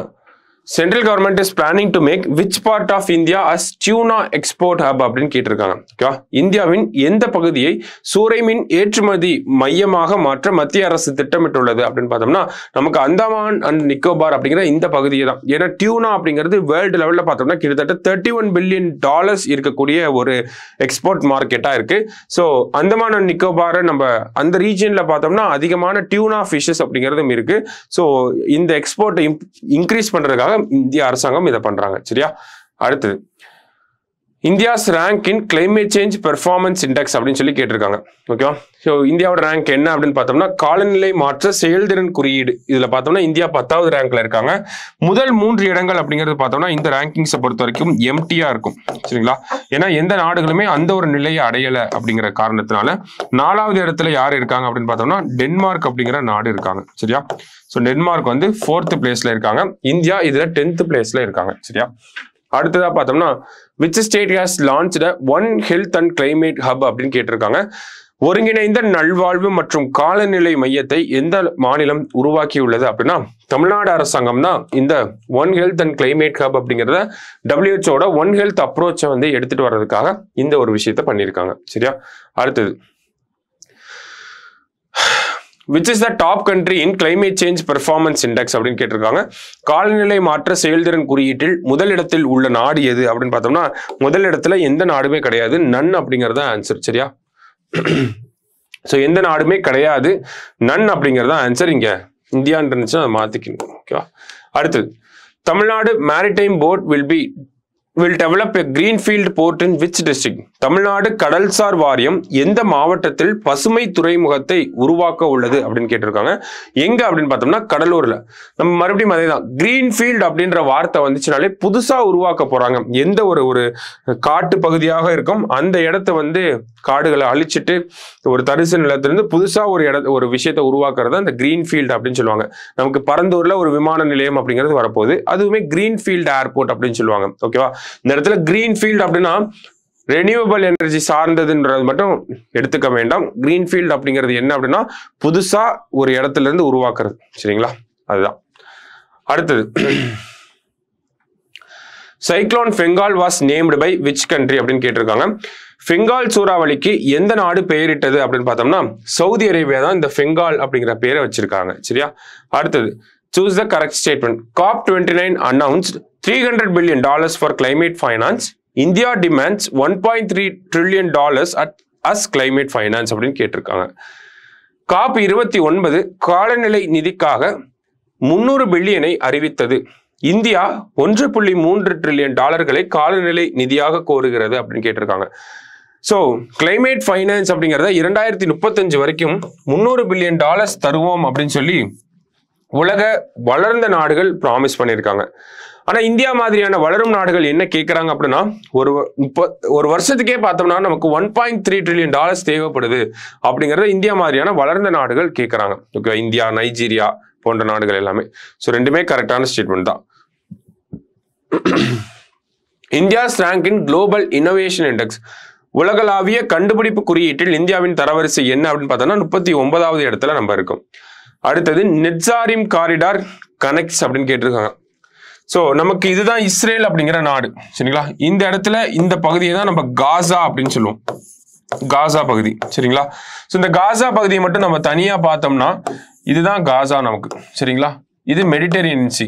central government is planning to make which part of India as tuna export hub அப்படின்னு கேட்டிருக்காங்க. ஓகேவா? இந்தியாவின் எந்த பகுதியை சூறைமீன் ஏற்றுமதி மையமாக மாற்ற மத்திய அரசு திட்டமிட்டுள்ளது அப்படின்னு பார்த்தோம்னா நமக்கு அந்தமான் அண்ட் நிக்கோபார் அப்படிங்கிற இந்த பகுதியை தான். ஏன்னா டியூனா அப்படிங்கிறது வேர்ல்டு லெவலில் பார்த்தோம்னா கிட்டத்தட்ட $31 பில்லியன் இருக்கக்கூடிய ஒரு எக்ஸ்போர்ட் மார்க்கெட்டா இருக்கு. ஸோ அந்தமான் அண்ட் நிக்கோபாரை நம்ம அந்த ரீஜியன்ல பார்த்தோம்னா அதிகமான டியூனா ஃபிஷஸ் அப்படிங்கிறதும் இருக்கு. ஸோ இந்த எக்ஸ்போர்ட்டை இன்க்ரீஸ் பண்றதுக்காக இந்திய அரசாங்கம் இதை பண்றாங்க. சரியா? அடுத்தது, இந்தியாஸ் ரேங்க் இன் கிளைமேட் சேஞ்ச் பெர்ஃபார்மன்ஸ் இண்டெக்ஸ் அப்படின்னு சொல்லி கேட்டிருக்காங்க. ஓகேவா? ஸோ இந்தியாவோட ரேங்க் என்ன அப்படின்னு பார்த்தோம்னா காலநிலை மாற்ற செயல்திறன் குறியீடு இதுல பார்த்தோம்னா இந்தியா 10வது ரேங்க்ல இருக்காங்க. முதல் 3 இடங்கள் அப்படிங்கிறது பார்த்தோம்னா இந்த ரேங்கிங்ஸை பொறுத்த வரைக்கும் எம்டியா இருக்கும். சரிங்களா? ஏன்னா எந்த நாடுகளுமே அந்த ஒரு நிலையை அடையலை அப்படிங்கிற காரணத்தினால 4வது இடத்துல யார் இருக்காங்க அப்படின்னு பார்த்தோம்னா டென்மார்க் அப்படிங்கிற நாடு இருக்காங்க. சரியா? ஸோ டென்மார்க் வந்து 4th பிளேஸ்ல இருக்காங்க. இந்தியா இதுல 10th பிளேஸ்ல இருக்காங்க. சரியா? அடுத்ததா பார்த்தோம்னா which state has launched a One Health and Climate Hub அப்படின்னு கேட்டிருக்காங்க. ஒருங்கிணைந்த நல்வாழ்வு மற்றும் காலநிலை மையத்தை எந்த மாநிலம் உருவாக்கியுள்ளது அப்படின்னா தமிழ்நாடு அரசாங்கம் தான் இந்த one health and climate hub அப்படிங்கிறத WHO ஒன் ஹெல்த் அப்ரோச்சை வந்து எடுத்துட்டு வர்றதுக்காக இந்த ஒரு விஷயத்த பண்ணியிருக்காங்க. சரியா? அடுத்தது, which is the top country in climate change performance index அப்படின்னு கேட்டிருக்காங்க. காலநிலை மாற்ற செயல்திறன் குறியீட்டில் முதலிடத்தில் உள்ள நாடு எது அப்படின்னு பார்த்தோம்னா முதலிடத்துல எந்த நாடுமே கிடையாது. நன் அப்படிங்கிறது ஆன்சர். சரியா? ஸோ எந்த நாடுமே கிடையாது. நன் அப்படிங்கிறது ஆன்சர். இங்க இந்தியான்னு இருந்துச்சுன்னா அதை மாத்திக்கணும். ஓகேவா? அடுத்தது, Tamil Nadu maritime port will develop a greenfield port in which district? Tamil Nadu கடல்சார் வாரியம் எந்த மாவட்டத்தில் பசுமை துறைமுகத்தை உருவாக்க உள்ளது அப்படின்னு கேட்டிருக்காங்க. எங்க அப்படின்னு பார்த்தோம்னா கடலூர்ல. நம்ம மறுபடியும் அதே தான், கிரீன்ஃபீல்ட் அப்படின்ற வார்த்தை வந்துச்சுனாலே புதுசா உருவாக்க போறாங்க. எந்த ஒரு காட்டு பகுதியாக இருக்கும் அந்த இடத்த வந்து காடுகளை அழிச்சிட்டு ஒரு தரிசு நிலத்திலிருந்து புதுசா ஒரு விஷயத்தை உருவாக்குறது அந்த கிரீன்ஃபீல்ட் அப்படின்னு சொல்லுவாங்க. நமக்கு பரந்தூர்ல ஒரு விமான நிலையம் அப்படிங்கிறது வரப்போகுது. அதுவுமே கிரீன்ஃபீல்ட் ஏர்போர்ட் அப்படின்னு சொல்லுவாங்க. ஓகேவா? இந்த இடத்துல கிரீன்ஃபீல்ட் அப்படின்னா ரெனியூவபிள் எனர்ஜி சார்ந்ததுன்றது மட்டும் எடுத்துக்க வேண்டாம். கிரீன்ஃபீல்ட் அப்படிங்கிறது என்ன அப்படின்னா புதுசா ஒரு இடத்துல இருந்து உருவாக்குறது. சரிங்களா? அதுதான். அடுத்தது, cyclone Fengal was named by which country அப்படின்னு கேட்டிருக்காங்க. பெங்கால் சூறாவளிக்கு எந்த நாடு பெயரிட்டது அப்படின்னு பார்த்தோம்னா சவுதி அரேபியா தான் இந்த பெங்கால் அப்படிங்கிற பெயரை வச்சிருக்காங்க. சரியா? அடுத்தது, choose the correct statement. COP29 announced $300 billion for climate finance. India demands $1.3 trillion as climate finance அப்படின்னு கேட்டிருக்காங்க. COP29 காலநிலை நிதிக்காக 300 பில்லியனை அறிவித்தது. இந்தியா $1.3 trillion காலநிலை நிதியாக கோருகிறது அப்படின்னு கேட்டிருக்காங்க. ஸோ கிளைமேட் ஃபைனான்ஸ் அப்படிங்கிறத 2035 வரைக்கும் $300 பில்லியன் தருவோம் அப்படின்னு சொல்லி உலக வளர்ந்த நாடுகள் ப்ராமிஸ் பண்ணியிருக்காங்க. ஆனா இந்தியா மாதிரியான வளரும் நாடுகள் என்ன கேட்கறாங்க அப்படின்னா ஒரு வருஷத்துக்கே பார்த்தோம்னா நமக்கு $1.3 trillion தேவைப்படுது அப்படிங்கறத இந்தியா மாதிரியான வளர்ந்த நாடுகள் கேட்கறாங்க. ஓகே, இந்தியா, நைஜீரியா போன்ற நாடுகள் எல்லாமே. ஸோ ரெண்டுமே கரெக்டான ஸ்டேட்மெண்ட் தான். இந்தியாஸ் ரேங்க் இன் குளோபல் இன்னோவேஷன் இண்டெக்ஸ், உலகளாவிய கண்டுபிடிப்பு குறியீட்டில் இந்தியாவின் தரவரிசை என்ன அப்படின்னு பார்த்தோம்னா 39வது இடத்துல நம்ம இருக்கோம். அடுத்தது நெட்சாரிம் காரிடார் கனெக்ட்ஸ் அப்படின்னு கேட்டிருக்காங்க. ஸோ நமக்கு இதுதான் இஸ்ரேல் அப்படிங்கிற நாடு, சரிங்களா. இந்த இடத்துல இந்த பகுதியை தான் நம்ம காசா அப்படின்னு சொல்லுவோம், காசா பகுதி, சரிங்களா. ஸோ இந்த காசா பகுதியை மட்டும் நம்ம தனியா பார்த்தோம்னா இதுதான் காசா நமக்கு, சரிங்களா. இது மெடிட்டரேனியன் சி,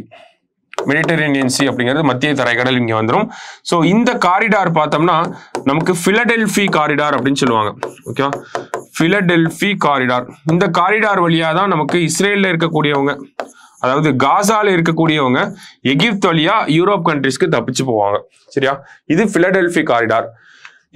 மெடிட்டரேனியன் சி அப்படிங்கிறது மத்திய தரைக்கடல் இங்க வந்துடும். ஸோ இந்த காரிடார் பார்த்தோம்னா நமக்கு பிலடெல்பி காரிடார் அப்படின்னு சொல்லுவாங்க, ஓகேவா. பிலடெல்பி காரிடார், இந்த காரிடார் வழியா தான் நமக்கு இஸ்ரேல்ல இருக்கக்கூடியவங்க, அதாவது காசால இருக்கக்கூடியவங்க எகிப்து வழியா யூரோப் கண்ட்ரிஸ்க்கு தப்பிச்சு போவாங்க, சரியா. இது பிலடெல்பி காரிடார்.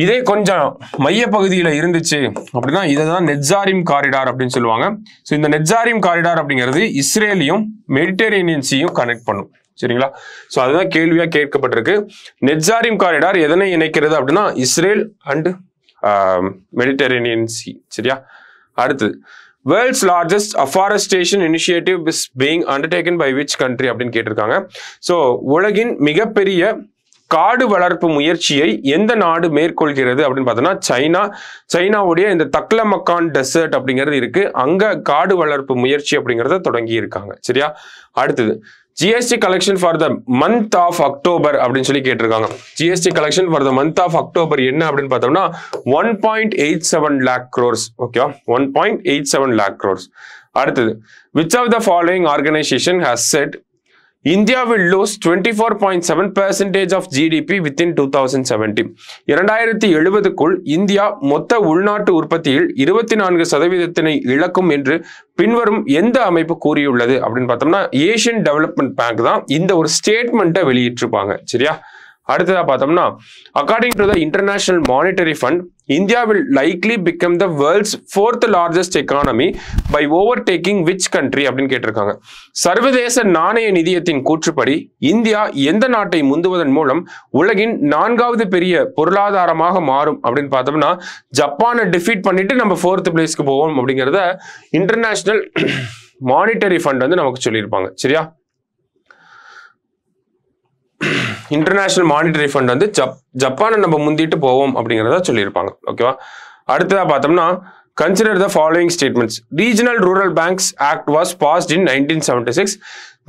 இதே கொஞ்சம் மைய பகுதியில இருந்துச்சு அப்படின்னா இதுதான் நெட்சாரிம் காரிடார் அப்படின்னு சொல்லுவாங்க. ஸோ இந்த நெட்சாரிம் காரிடார் அப்படிங்கிறது இஸ்ரேலையும் மெடிட்டரேனியன் சீயும் கனெக்ட் பண்ணும், சரிங்களா. ஸோ அதுதான் கேள்வியா கேட்கப்பட்டிருக்கு. நெட்சாரிம் காரிடார் எதனை இணைக்கிறது அப்படின்னா இஸ்ரேல் அண்ட் மெடிட்டரேனியன் சி, சரியா. அடுத்து world's largest afforestation initiative is being undertaken by which country அப்படின்னு கேட்டிருக்காங்க. ஸோ உலகின் மிகப்பெரிய காடு வளர்ப்பு முயற்சியை எந்த நாடு மேற்கொள்கிறது அப்படின்னு பார்த்தோம்னா சைனா. சைனாவுடைய இந்த தக்லமக்கான் டெசர்ட் அப்படிங்கிறது இருக்கு, அங்க காடு வளர்ப்பு முயற்சி அப்படிங்கிறத தொடங்கி இருக்காங்க, சரியா. அடுத்தது GST collection for the month of October அப்படின்னு சொல்லி கேட்டிருக்காங்க. GST collection for the month of October என்ன அப்படின்னு பார்த்தோம்னா 1.87 lakh crores, ஓகேவா. 1.87 lakh crores. அடுத்தது which of the following organization has said India will lose 24.7% of GDP within 2070. 2070க்குள் India மொத்த உள்நாட்டு உற்பத்தியில் 24% இழக்கும் என்று பின்வரும் எந்த அமைப்பு கூறியுள்ளது அப்படின்னு பார்த்தோம்னா ஏசியன் டெவலப்மெண்ட் பேங்க் தான் இந்த ஒரு ஸ்டேட்மெண்ட்டை வெளியிட்டிருப்பாங்க, சரியா. அடுத்ததா பார்த்தோம்னா according to the International Monetary Fund India will likely become the world's 4th largest economy by overtaking which country அப்படின்னு கேட்டிருக்காங்க. சர்வதேச நாணய நிதியத்தின் கூற்றுப்படி இந்தியா எந்த நாட்டை முந்துவதன் மூலம் உலகின் 4வது பெரிய பொருளாதாரமாக மாறும் அப்படின்னு பார்த்தோம்னா ஜப்பானை டிஃபீட் பண்ணிட்டு நம்ம 4th பிளேஸ்க்கு போவோம் அப்படிங்கிறத இன்டர்நேஷனல் மானிட்டரி ஃபண்ட் வந்து நமக்கு சொல்லியிருப்பாங்க, சரியா. இன்டர்நேஷனல் மானிட்டரி ஃபண்ட் வந்து ஜப்பானை நம்ம முந்திட்டு போவோம் அப்படிங்கிறத சொல்லியிருப்பாங்க, ஓகேவா. அடுத்ததா பார்த்தோம்னா consider the following statements. Regional rural banks act was past in 1976.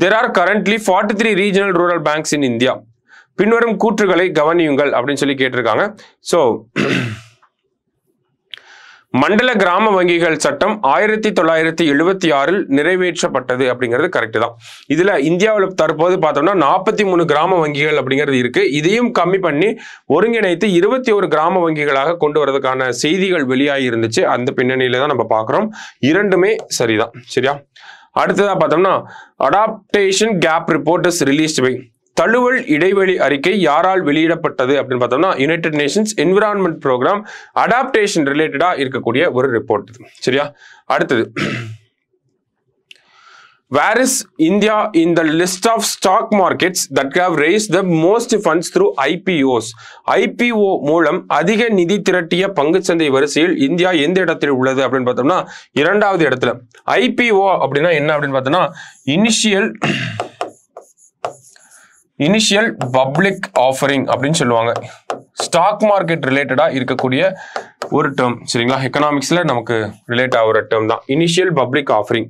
There are currently 43 regional rural banks in India. பின்வரும் கூற்றுகளை கவனியுங்கள் அப்படின்னு சொல்லி கேட்டிருக்காங்க. ஸோ மண்டல கிராம வங்கிகள் சட்டம் 1976 நிறைவேற்றப்பட்டது அப்படிங்கிறது கரெக்ட் தான். இதுல இந்தியாவில் தற்போது பார்த்தோம்னா 43 கிராம வங்கிகள் அப்படிங்கிறது இருக்கு. இதையும் கம்மி பண்ணி ஒருங்கிணைத்து 21 கிராம வங்கிகளாக கொண்டு வரதுக்கான செய்திகள் வெளியாகி இருந்துச்சு. அந்த பின்னணியில தான் நம்ம பார்க்கிறோம். இரண்டுமே சரிதான், சரியா. அடுத்ததா பார்த்தோம்னா adaptation gap report is released by, தழுவல் இடைவெளி அறிக்கை யாரால் வெளியிடப்பட்டது அப்படின்னு பார்த்தோம்னா United Nations Environment Programme adaptation ரிலேட்டடா இருக்கக்கூடிய ஒரு ரிப்போர்ட், சரியா. அடுத்தது where is India in the list of stock markets that have raised the most funds through IPOs? IPO மூலம் அதிக நிதி திரட்டிய பங்குச்சந்தை வரிசையில் இந்தியா எந்த இடத்தில் உள்ளது அப்படின்னு பார்த்தோம்னா 2வது இடத்துல. IPO அப்படின்னா என்ன அப்படின்னு பார்த்தோம்னா இனிஷியல் பப்ளிக் ஆஃபரிங் அப்படின்னு சொல்லுவாங்க. ஸ்டாக் மார்க்கெட் ரிலேட்டடா இருக்கக்கூடிய ஒரு டேர்ம், சரிங்களா. எக்கனாமிக்ஸ்ல நமக்கு ரிலேட் ஆகிற டேர்ம் தான் initial public offering.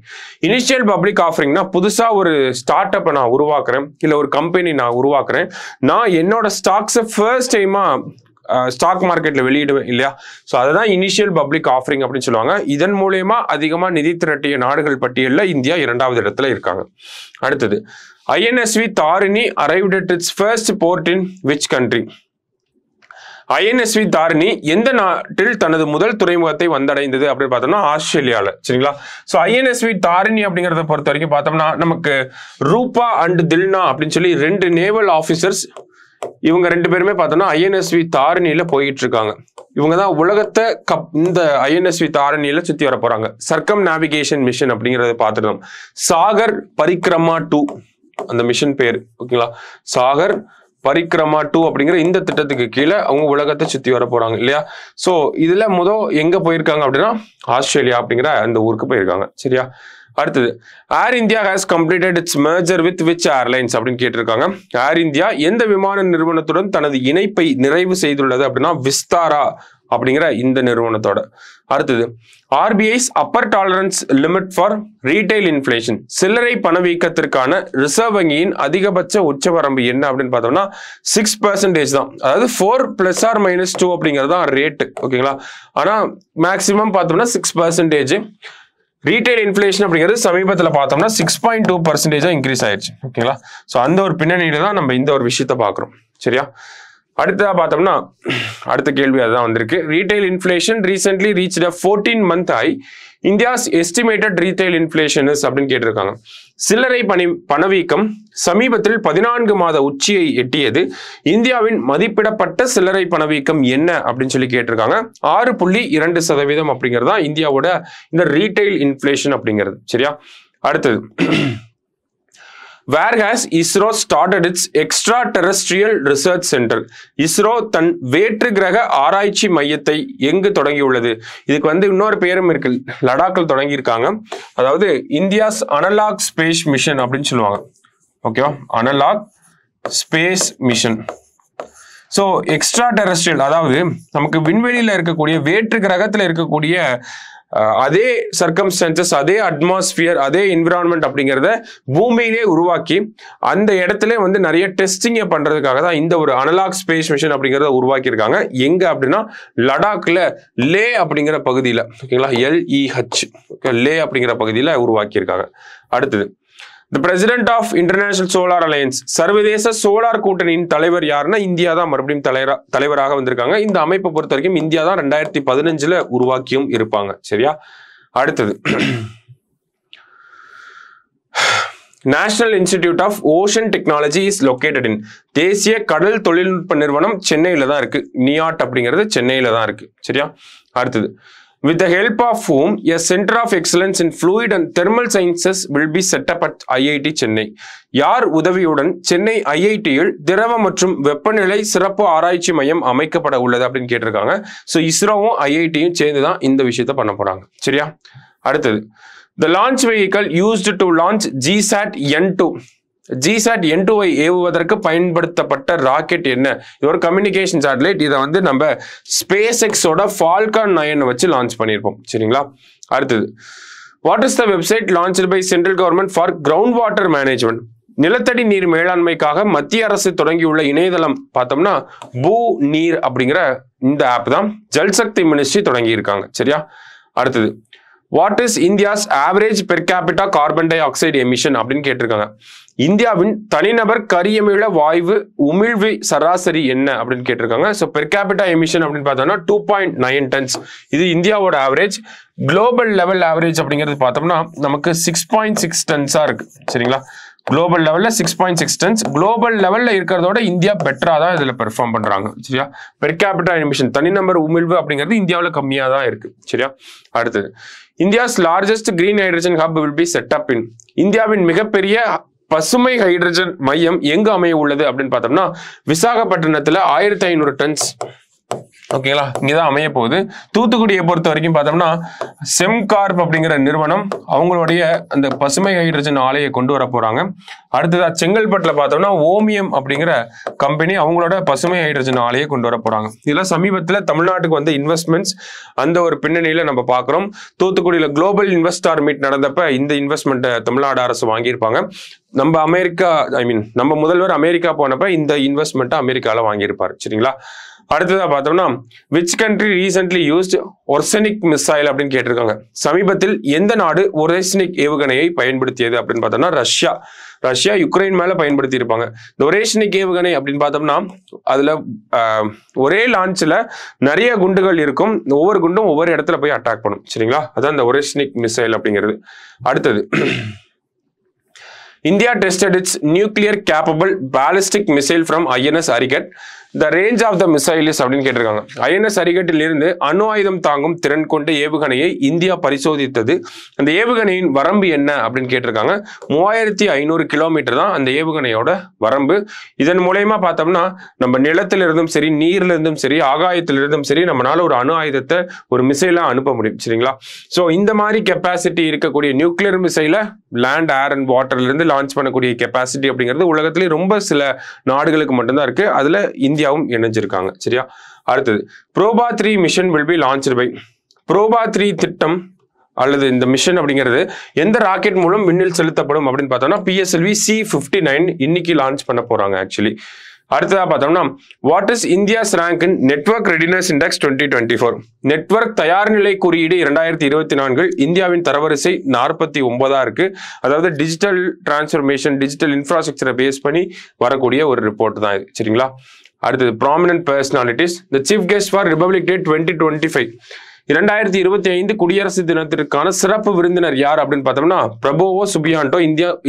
Initial public ஆஃபரிங்னா புதுசா ஒரு ஸ்டார்ட் அப்பை நான் உருவாக்குறேன், இல்ல ஒரு கம்பெனி நான் உருவாக்குறேன், நான் என்னோட ஸ்டாக்ஸை ஃபர்ஸ்ட் டைமா ஸ்டாக் மார்க்கெட்ல வெளியிடுவேன் இல்லையா. ஸோ அதுதான் இனிஷியல் பப்ளிக் ஆஃபரிங் அப்படின்னு சொல்லுவாங்க. இதன் மூலயமா அதிகமா நிதி திரட்டிய நாடுகள் பட்டியலில் இந்தியா 2வது இடத்துல இருக்காங்க. அடுத்தது INSV Tharini arrived at its first port in which country? INSV Tharini எந்த நாட்டில் தனது முதல் துறைமுகத்தை வந்தடைந்தது அப்படின்னு பார்த்தோம்னா ஆஸ்திரேலியாவில், சரிங்களா. ஸோ INSV தாரிணி அப்படிங்கிறத பொறுத்த வரைக்கும் பார்த்தோம்னா நமக்கு ரூபா அண்ட் தில்னா அப்படின்னு சொல்லி 2 நேவல் ஆஃபீஸர்ஸ், இவங்க 2 பேருமே பார்த்தோம்னா INSV தாரிணியில போயிட்டு இருக்காங்க. இவங்க தான் உலகத்தை இந்த INSV தாரிணியில சுத்தி வர போறாங்க. சர்க்கம் நேவிகேஷன் மிஷன் அப்படிங்கறத பார்த்துட்டோம். சாகர் பரிக்ரமா 2 அந்த மிஷன் பேர், ஓகேங்களா. சாகர் பரிக்ரமா 2 அப்படிங்கிற இந்த திட்டத்துக்கு கீழே அவங்க உலகத்தை சுத்தி வர போறாங்க இல்லையா. சோ இதுல எங்க போயிருக்காங்க அப்படின்னா ஆஸ்திரேலியா அப்படிங்கிற அந்த ஊருக்கு போயிருக்காங்க, சரியா. அடுத்தது Air India has completed its merger with which airlines அப்படின்னு கேட்டிருக்காங்க. ஏர் இந்தியா எந்த விமான நிறுவனத்துடன் தனது இணைப்பை நிறைவு செய்துள்ளது அப்படின்னா விஸ்தாரா அப்படிங்கிற இந்த நிறுவனத்தோட. அடுத்தது RBI's upper tolerance limit for retail inflation சில்லறை பணவீக்கத்திற்கான ரிசர்வ் வங்கியின் அதிகபட்ச உச்சவரம்பு என்ன அப்படின்னு பார்த்தோம்னா 6% தான். அதாவது 4 + or -2 அப்படிங்கிறது தான் ரேட்டு. ஓகேங்களா? ஆனா மேக்சிமம் பார்த்தோம்னா 6%. ரீட்டைல் இன்ஃப்ளேஷன் அப்படிங்கிறது சமீபத்தில் பார்த்தோம்னா 6.2% இன்க்ரீஸ் ஆயிடுச்சு. ஓகேங்களா? ஸோ அந்த ஒரு பின்னணியில தான் நம்ம இந்த ஒரு விஷயத்த பார்க்குறோம். சரியா? அடுத்ததா பார்த்தோம்னா அடுத்த கேள்வி அதுதான் வந்திருக்கு. Retail inflation recently reached a 14-month high. India's estimated retail inflation அப்படின்னு கேட்டிருக்காங்க. சில்லறை பணவீக்கம் சமீபத்தில் 14 மாத உச்சியை எட்டியது. இந்தியாவின் மதிப்பிடப்பட்ட சில்லறை பணவீக்கம் என்ன அப்படின்னு சொல்லி கேட்டிருக்காங்க. 6.2% அப்படிங்கிறது தான் இந்தியாவோட இந்த ரீட்டைல் இன்ஃப்ளேஷன் அப்படிங்கிறது. சரியா? அடுத்தது Where has ISRO started its extraterrestrial research center? ISRO தன் வேற்று கிரக ஆராய்ச்சி மையத்தை எங்கு தொடங்கியுள்ளது? இதுக்கு இன்னொரு பேரும் இருக்கு. லடாக்கில் தொடங்கியிருக்காங்க. அதாவது இந்தியாஸ் அனலாக் ஸ்பேஸ் மிஷன் அப்படின்னு சொல்லுவாங்க. ஓகேவா? Analog space mission. So extraterrestrial அதாவது நமக்கு விண்வெளியில் இருக்கக்கூடிய வேற்று கிரகத்தில் இருக்கக்கூடிய அதே சர்க்கம்ஸ்டான்சஸ், அதே அட்மாஸ்பியர், அதே என்விரான்மெண்ட் அப்படிங்கிறத பூமியிலே உருவாக்கி அந்த இடத்துல நிறைய டெஸ்டிங்கை பண்றதுக்காக தான் இந்த ஒரு அனலாக் ஸ்பேஸ் மிஷன் அப்படிங்கிறத உருவாக்கியிருக்காங்க. எங்க அப்படின்னா லடாக்ல லே அப்படிங்கிற பகுதியில். ஓகேங்களா? LEH லே அப்படிங்கிற பகுதியில் உருவாக்கியிருக்காங்க. அடுத்தது The President of International Solar Alliance சர்வதேச சோலார் கூட்டணியின் தலைவர் யாருன்னா இந்தியா தான் மறுபடியும் தலைவராக வந்திருக்காங்க. இந்த அமைப்பை பொறுத்த வரைக்கும் இந்தியா தான் 2015 உருவாக்கியும் இருப்பாங்க. சரியா? அடுத்தது National Institute of Ocean Technology is located in தேசிய கடல் தொழில்நுட்ப நிறுவனம் சென்னையில தான் இருக்கு. நியாட் அப்படிங்கிறது சென்னையில தான் இருக்கு. சரியா? அடுத்தது With the help of whom a center of excellence in fluid and thermal sciences will be set up at IIT Chennai. யார் உதவியுடன் சென்னை IIT-யில் திரவ மற்றும் வெப்பநிலை சிறப்பு ஆராய்ச்சி மையம் அமைக்கப்பட உள்ளது அப்படின்னு கேட்டிருக்காங்க. ஸோ இஸ்ரோவும் IIT-யும் சேர்ந்து தான் இந்த விஷயத்த பண்ண போறாங்க. சரியா? அடுத்தது The launch vehicle used to launch GSAT N2 GSAT N2-ஐ ஏவுவதற்கு பயன்படுத்தப்பட்ட ராக்கெட் என்ன? இது ஒரு கம்யூனிகேஷன் சேட்டலைட். இதை நம்ம SpaceX-ஓட Falcon 9 வச்சு லான்ச் பண்ணியிருப்போம். சரிங்களா? அடுத்தது what is the website launched by central government for ground water management நிலத்தடி நீர் மேலாண்மைக்காக மத்திய அரசு தொடங்கியுள்ள இணையதளம் பார்த்தோம்னா பூ நீர் அப்படிங்கிற இந்த ஆப் தான் ஜல்சக்தி மினிஸ்ட்ரி தொடங்கி இருக்காங்க. சரியா? அடுத்தது what is India's average per capita carbon di oxide emission அப்படின்னு கேட்டிருக்காங்க. இந்தியாவின் தனிநபர் கரியமில வாயு உமிழ்வு சராசரி என்ன அப்படின்னு கேட்டிருக்காங்க. ஸோ பெர் கேபிட்டா எமிஷன் அப்படின்னு பார்த்தோம்னா 2.9 tons. இது இந்தியாவோட ஆவரேஜ். குளோபல் லெவல் ஆவரேஜ் அப்படிங்கிறது பார்த்தோம்னா நமக்கு 6.6 tons இருக்கு. சரிங்களா? குளோபல் லெவல்ல 6.6 tons. குளோபல் லெவல்ல இருக்கிறதோட இந்தியா பெட்டரா தான் இதுல பெர்ஃபார்ம் பண்றாங்க. சரியா? பெர் கேபிட்டா எமிஷன் தனிநபர் உமிழ்வு அப்படிங்கிறது இந்தியாவில் கம்மியா தான் இருக்கு. சரியா? அடுத்தது India's largest green hydrogen hub will be set up in இந்தியாவின் மிகப்பெரிய பசுமை ஹைட்ரஜன் மையம் எங்கு அமைய உள்ளது அப்படின்னு பார்த்தோம்னா விசாகப்பட்டினத்துல 1500 tons. ஓகேங்களா? இங்கதான் அமைய போகுது. தூத்துக்குடியை பொறுத்த வரைக்கும் பார்த்தோம்னா செம்கார்ப் அப்படிங்கிற நிறுவனம் அவங்களுடைய அந்த பசுமை ஹைட்ரஜன் ஆலையை கொண்டு வர போறாங்க. அடுத்ததா செங்கல்பட்டுல பார்த்தோம்னா ஓமியம் அப்படிங்கிற கம்பெனி அவங்களோட பசுமை ஹைட்ரஜன் ஆலையை கொண்டு வர போறாங்க. இதெல்லாம் சமீபத்தில் தமிழ்நாட்டுக்கு வந்த இன்வெஸ்ட்மெண்ட்ஸ் அந்த ஒரு பின்னணியில நம்ம பார்க்கிறோம். தூத்துக்குடியில குளோபல் இன்வெஸ்டார் மீட் நடந்தப்ப இந்த இன்வெஸ்ட்மெண்ட்டை தமிழ்நாடு அரசு வாங்கியிருப்பாங்க. நம்ம முதல்வர் அமெரிக்கா போனப்ப இந்த இன்வெஸ்ட்மெண்ட்டை அமெரிக்கால வாங்கியிருப்பாரு. சரிங்களா? அடுத்ததா பார்த்தோம்னா which country recently used Oreshnik missile அப்படின்னு கேட்டிருக்காங்க. சமீபத்தில் எந்த நாடு ஒரேஸ்னிக் ஏவுகணையை பயன்படுத்தியது அப்படின்னு பார்த்தோம்னா ரஷ்யா யுக்ரைன் மேல பயன்படுத்தி இருப்பாங்க. இந்த ஒரேஸ்னிக் ஏவுகணை அப்படின்னு பார்த்தோம்னா அதுல ஒரே லான்ச்ல நிறைய குண்டுகள் இருக்கும். ஒவ்வொரு குண்டும் ஒவ்வொரு இடத்துல போய் அட்டாக் பண்ணும். சரிங்களா? அதான் இந்த ஒரேஸ்னிக் மிசைல் அப்படிங்கிறது. அடுத்தது India tested its nuclear capable ballistic missile from INS Arigat. The range of the missiles அப்படின்னு கேட்டிருக்காங்க. ஐஎன்எஸ் அரிகட்டில் இருந்து அணு ஆயுதம் தாங்கும் திறன் கொண்ட ஏவுகணையை இந்தியா பரிசோதித்தது. அந்த ஏவுகணையின் வரம்பு என்ன அப்படின்னு கேட்டிருக்காங்க. 3500 கிலோமீட்டர் தான் அந்த ஏவுகணையோட வரம்பு. இதன் மூலயமா பார்த்தோம்னா நம்ம நிலத்திலிருந்தும் சரி, நீர்ல இருந்தும் சரி, ஆகாயத்திலிருந்தும் சரி, நம்மளால ஒரு அணு ஆயுதத்தை ஒரு மிசைலா அனுப்ப முடியும். சரிங்களா? ஸோ இந்த மாதிரி கெப்பாசிட்டி இருக்கக்கூடிய நியூக்ளியர் மிசைலை லேண்ட், ஏர் அண்ட் வாட்டர்ல இருந்து லான்ச் பண்ணக்கூடிய கெப்பாசிட்டி அப்படிங்கிறது உலகத்திலேயே ரொம்ப சில நாடுகளுக்கு மட்டும்தான் இருக்கு. அதுல இந்தியாவும் இணைஞ்சிருக்காங்க. சரியா? அடுத்தது Proba 3 mission will be launched by. Proba 3 திட்டம் அல்லது இந்த மிஷன் அப்படிங்கிறது எந்த ராக்கெட் மூலம் விண்ணில் செலுத்தப்படும் அப்படின்னு பார்த்தோம்னா PSLV C-59 இன்னைக்கு லான்ச் பண்ண போறாங்க ஆக்சுவலி. அடுத்ததா பார்த்தோம்னா what is India's rank in network readiness index 2024. Network தயார் நிலை குறியீடு 2024 இந்தியாவின் தரவரிசை 49 இருக்கு. அதாவது டிஜிட்டல் டிரான்ஸ்ஃபர்மேஷன், டிஜிட்டல் இன்ஃப்ராஸ்ட்ரக்சரை பேஸ் பண்ணி வரக்கூடிய ஒரு ரிப்போர்ட் தான் இது. சரிங்களா? அடுத்தது prominent personalities. The chief guest for Republic Day 2025. 2025 குடியரசு தினத்திற்கான சிறப்பு விருந்தினர் யார் அப்படின்னு பார்த்தோம்னா பிரபோவோ சுபியான்டோ,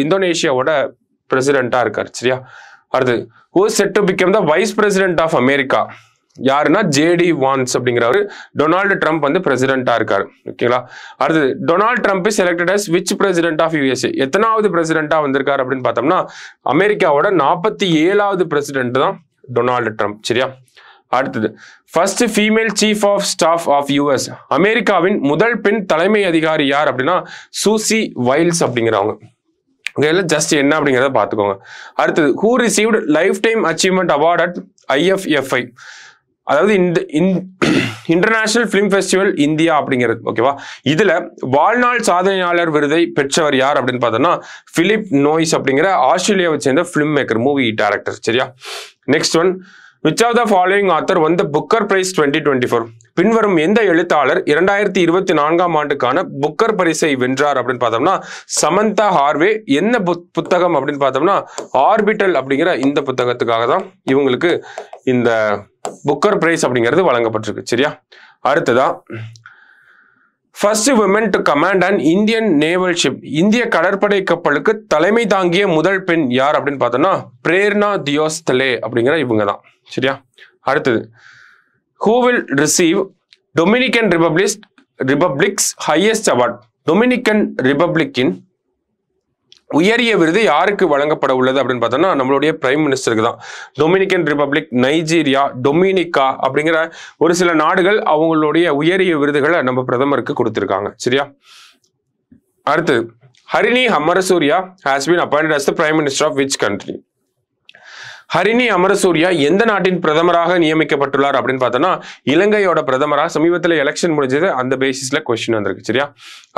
இந்தோனேஷியாவோட பிரசிடென்டா இருக்காரு. சரியா? அடுத்தது who is set to become the vice president of America. யாருன்னா JD Vance அப்படிங்கிறவர். டொனால்டு ட்ரம்ப் வந்து பிரசிடென்டா இருக்காரு. ஓகேங்களா? அடுத்தது Donald Trump is elected as which president of USA. எத்தனாவது பிரசிடென்டா வந்திருக்காரு அப்படின்னு பார்த்தோம்னா அமெரிக்காவோட 47வது பிரசிடென்ட் தான் டொனால்டு ட்ரம்ப். சரியா? அடுத்தது first female chief of staff of US. அமெரிக்காவின் முதல் பெண் தலைமை அதிகாரி யார் அப்படின்னா சூசி வைல்ஸ் அப்படிங்கிறவங்க. ஜஸ்ட் என்ன அப்படிங்கிறத பார்த்துக்கோங்க. அடுத்தது who received life time achievement award at IFFI. அதாவது இந்த இன்டர்நேஷனல் பிலிம் ஃபெஸ்டிவல் இந்தியா அப்படிங்கிறது. ஓகேவா? இதுல வாழ்நாள் சாதனையாளர் விருதை பெற்றவர் யார் அப்படின்னு பார்த்தோம்னா பிலிப் நோய்ஸ் அப்படிங்கிற ஆஸ்திரேலியாவை சேர்ந்த பிலிம் மேக்கர், மூவி டைரக்டர். சரியா? Next one, which of the following author won the Booker Prize 2024. பின்வரும் எந்த எழுத்தாளர் 2024ஆம் ஆண்டுக்கான புக்கர் பரிசை வென்றார் அப்படின்னு பார்த்தோம்னா சமந்தா ஹார்வே. என்ன புத்தகம் அப்படின்னு பார்த்தோம்னா ஆர்பிட்டல் அப்படிங்கிற இந்த புத்தகத்துக்காக தான் இவங்களுக்கு இந்த புக்கர் பிரைஸ் அப்படிங்கிறது வழங்கப்பட்டிருக்கு. சரியா? அடுத்ததா first women to command and Indian naval ship. இந்திய கடற்படை கப்பலுக்கு தலைமை தாங்கிய முதல் பெண் யார் அப்படின்னு பார்த்தோம்னா பிரேர்னா தியோஸ்தலே அப்படிங்கிற இவங்க தான். சரியா? அடுத்தது who will receive Dominican Republic's highest award. Dominican ரிபப்ளிக்கின் உயரிய விருது யாருக்கு வழங்கப்பட உள்ளது அப்படின்னு பார்த்தோம்னா நம்மளுடைய பிரைம் மினிஸ்டருக்கு தான். டொமினிக்கன் ரிபப்ளிக், நைஜீரியா, டொமினிகா அப்படிங்கிற ஒரு சில நாடுகள் அவங்களுடைய உயரிய விருதுகளை நம்ம பிரதமருக்கு கொடுத்திருக்காங்க. சரியா? அடுத்தது Harini Amarasuriya has been appointed as the prime minister of which country. Harini Amarasuriya எந்த நாட்டின் பிரதமராக நியமிக்கப்பட்டுள்ளார் அப்படின்னு பார்த்தோம்னா இலங்கையோட பிரதமராக. சமீபத்தில் எலெக்ஷன் முடிஞ்சது, அந்த பேசிஸ்ல கொஸ்டின் வந்திருக்கு. சரியா?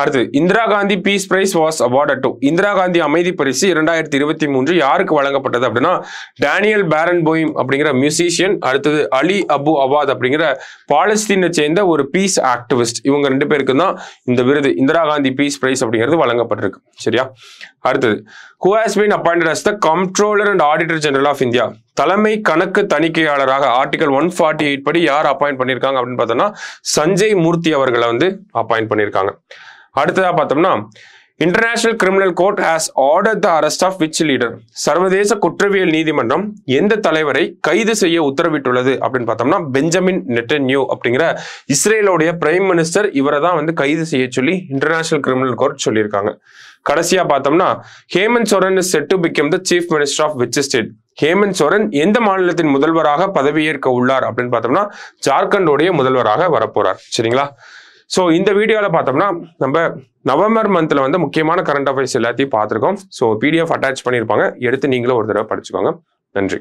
அடுத்து Indira Gandhi piece price was awarded to. Indira Gandhi அமைதி பரிசு 2023 யாருக்கு வழங்கப்பட்டது அப்படின்னா டேனியல் பேரன்போயிம் அப்படிங்கிற மியூசிஷியன், அடுத்தது அலி அபு அவாத் அப்படிங்கிற பாலஸ்தீனை சேர்ந்த ஒரு பீஸ் ஆக்டிவிஸ்ட். இவங்க 2 பேருக்கு தான் இந்த விருது இந்திரா காந்தி பீஸ் பிரைஸ் அப்படிங்கிறது வழங்கப்பட்டிருக்கு. சரியா? அடுத்தது who has been appointed as the comptroller and auditor general of India. தலைமை கணக்கு தணிக்கையாளராக ஆர்டிகல் 148 படி யார் அப்பாயிண்ட் பண்ணியிருக்காங்க அப்படின்னு பார்த்தோம்னா சஞ்சய் மூர்த்தி அவர்களை வந்து அப்பாயிண்ட் பண்ணியிருக்காங்க. அடுத்ததா பார்த்தோம்னா International Criminal Court has ordered the arrest of which leader. சர்வதேச குற்றவியல் நீதிமன்றம் எந்த தலைவரை கைது செய்ய உத்தரவிட்டுள்ளது அப்படின்னு பார்த்தோம்னா பெஞ்சமின் நெட்டன்யூ அப்படிங்கிற இஸ்ரேலோடைய பிரைம் மினிஸ்டர். இவரை தான் வந்து கைது செய்ய சொல்லி இன்டர்நேஷனல் கிரிமினல் கோர்ட் சொல்லியிருக்காங்க. கடைசியா பார்த்தோம்னா Hemant Soren is set to become the chief minister of which state. Hemant Soren எந்த மாநிலத்தின் முதல்வராக பதவியேற்க உள்ளார் அப்படின்னு பார்த்தோம்னா ஜார்க்கண்டோடைய முதல்வராக வரப்போறார். சரிங்களா? ஸோ இந்த வீடியோவில் பார்த்தோம்னா நம்ம நவம்பர் மந்த்ல வந்து முக்கியமான கரண்ட் அஃபேர்ஸ் எல்லாத்தையும் பார்த்துருக்கோம். ஸோ PDF அட்டாச் பண்ணியிருப்பாங்க, எடுத்து நீங்களும் ஒரு தடவை படிச்சுக்கோங்க. நன்றி.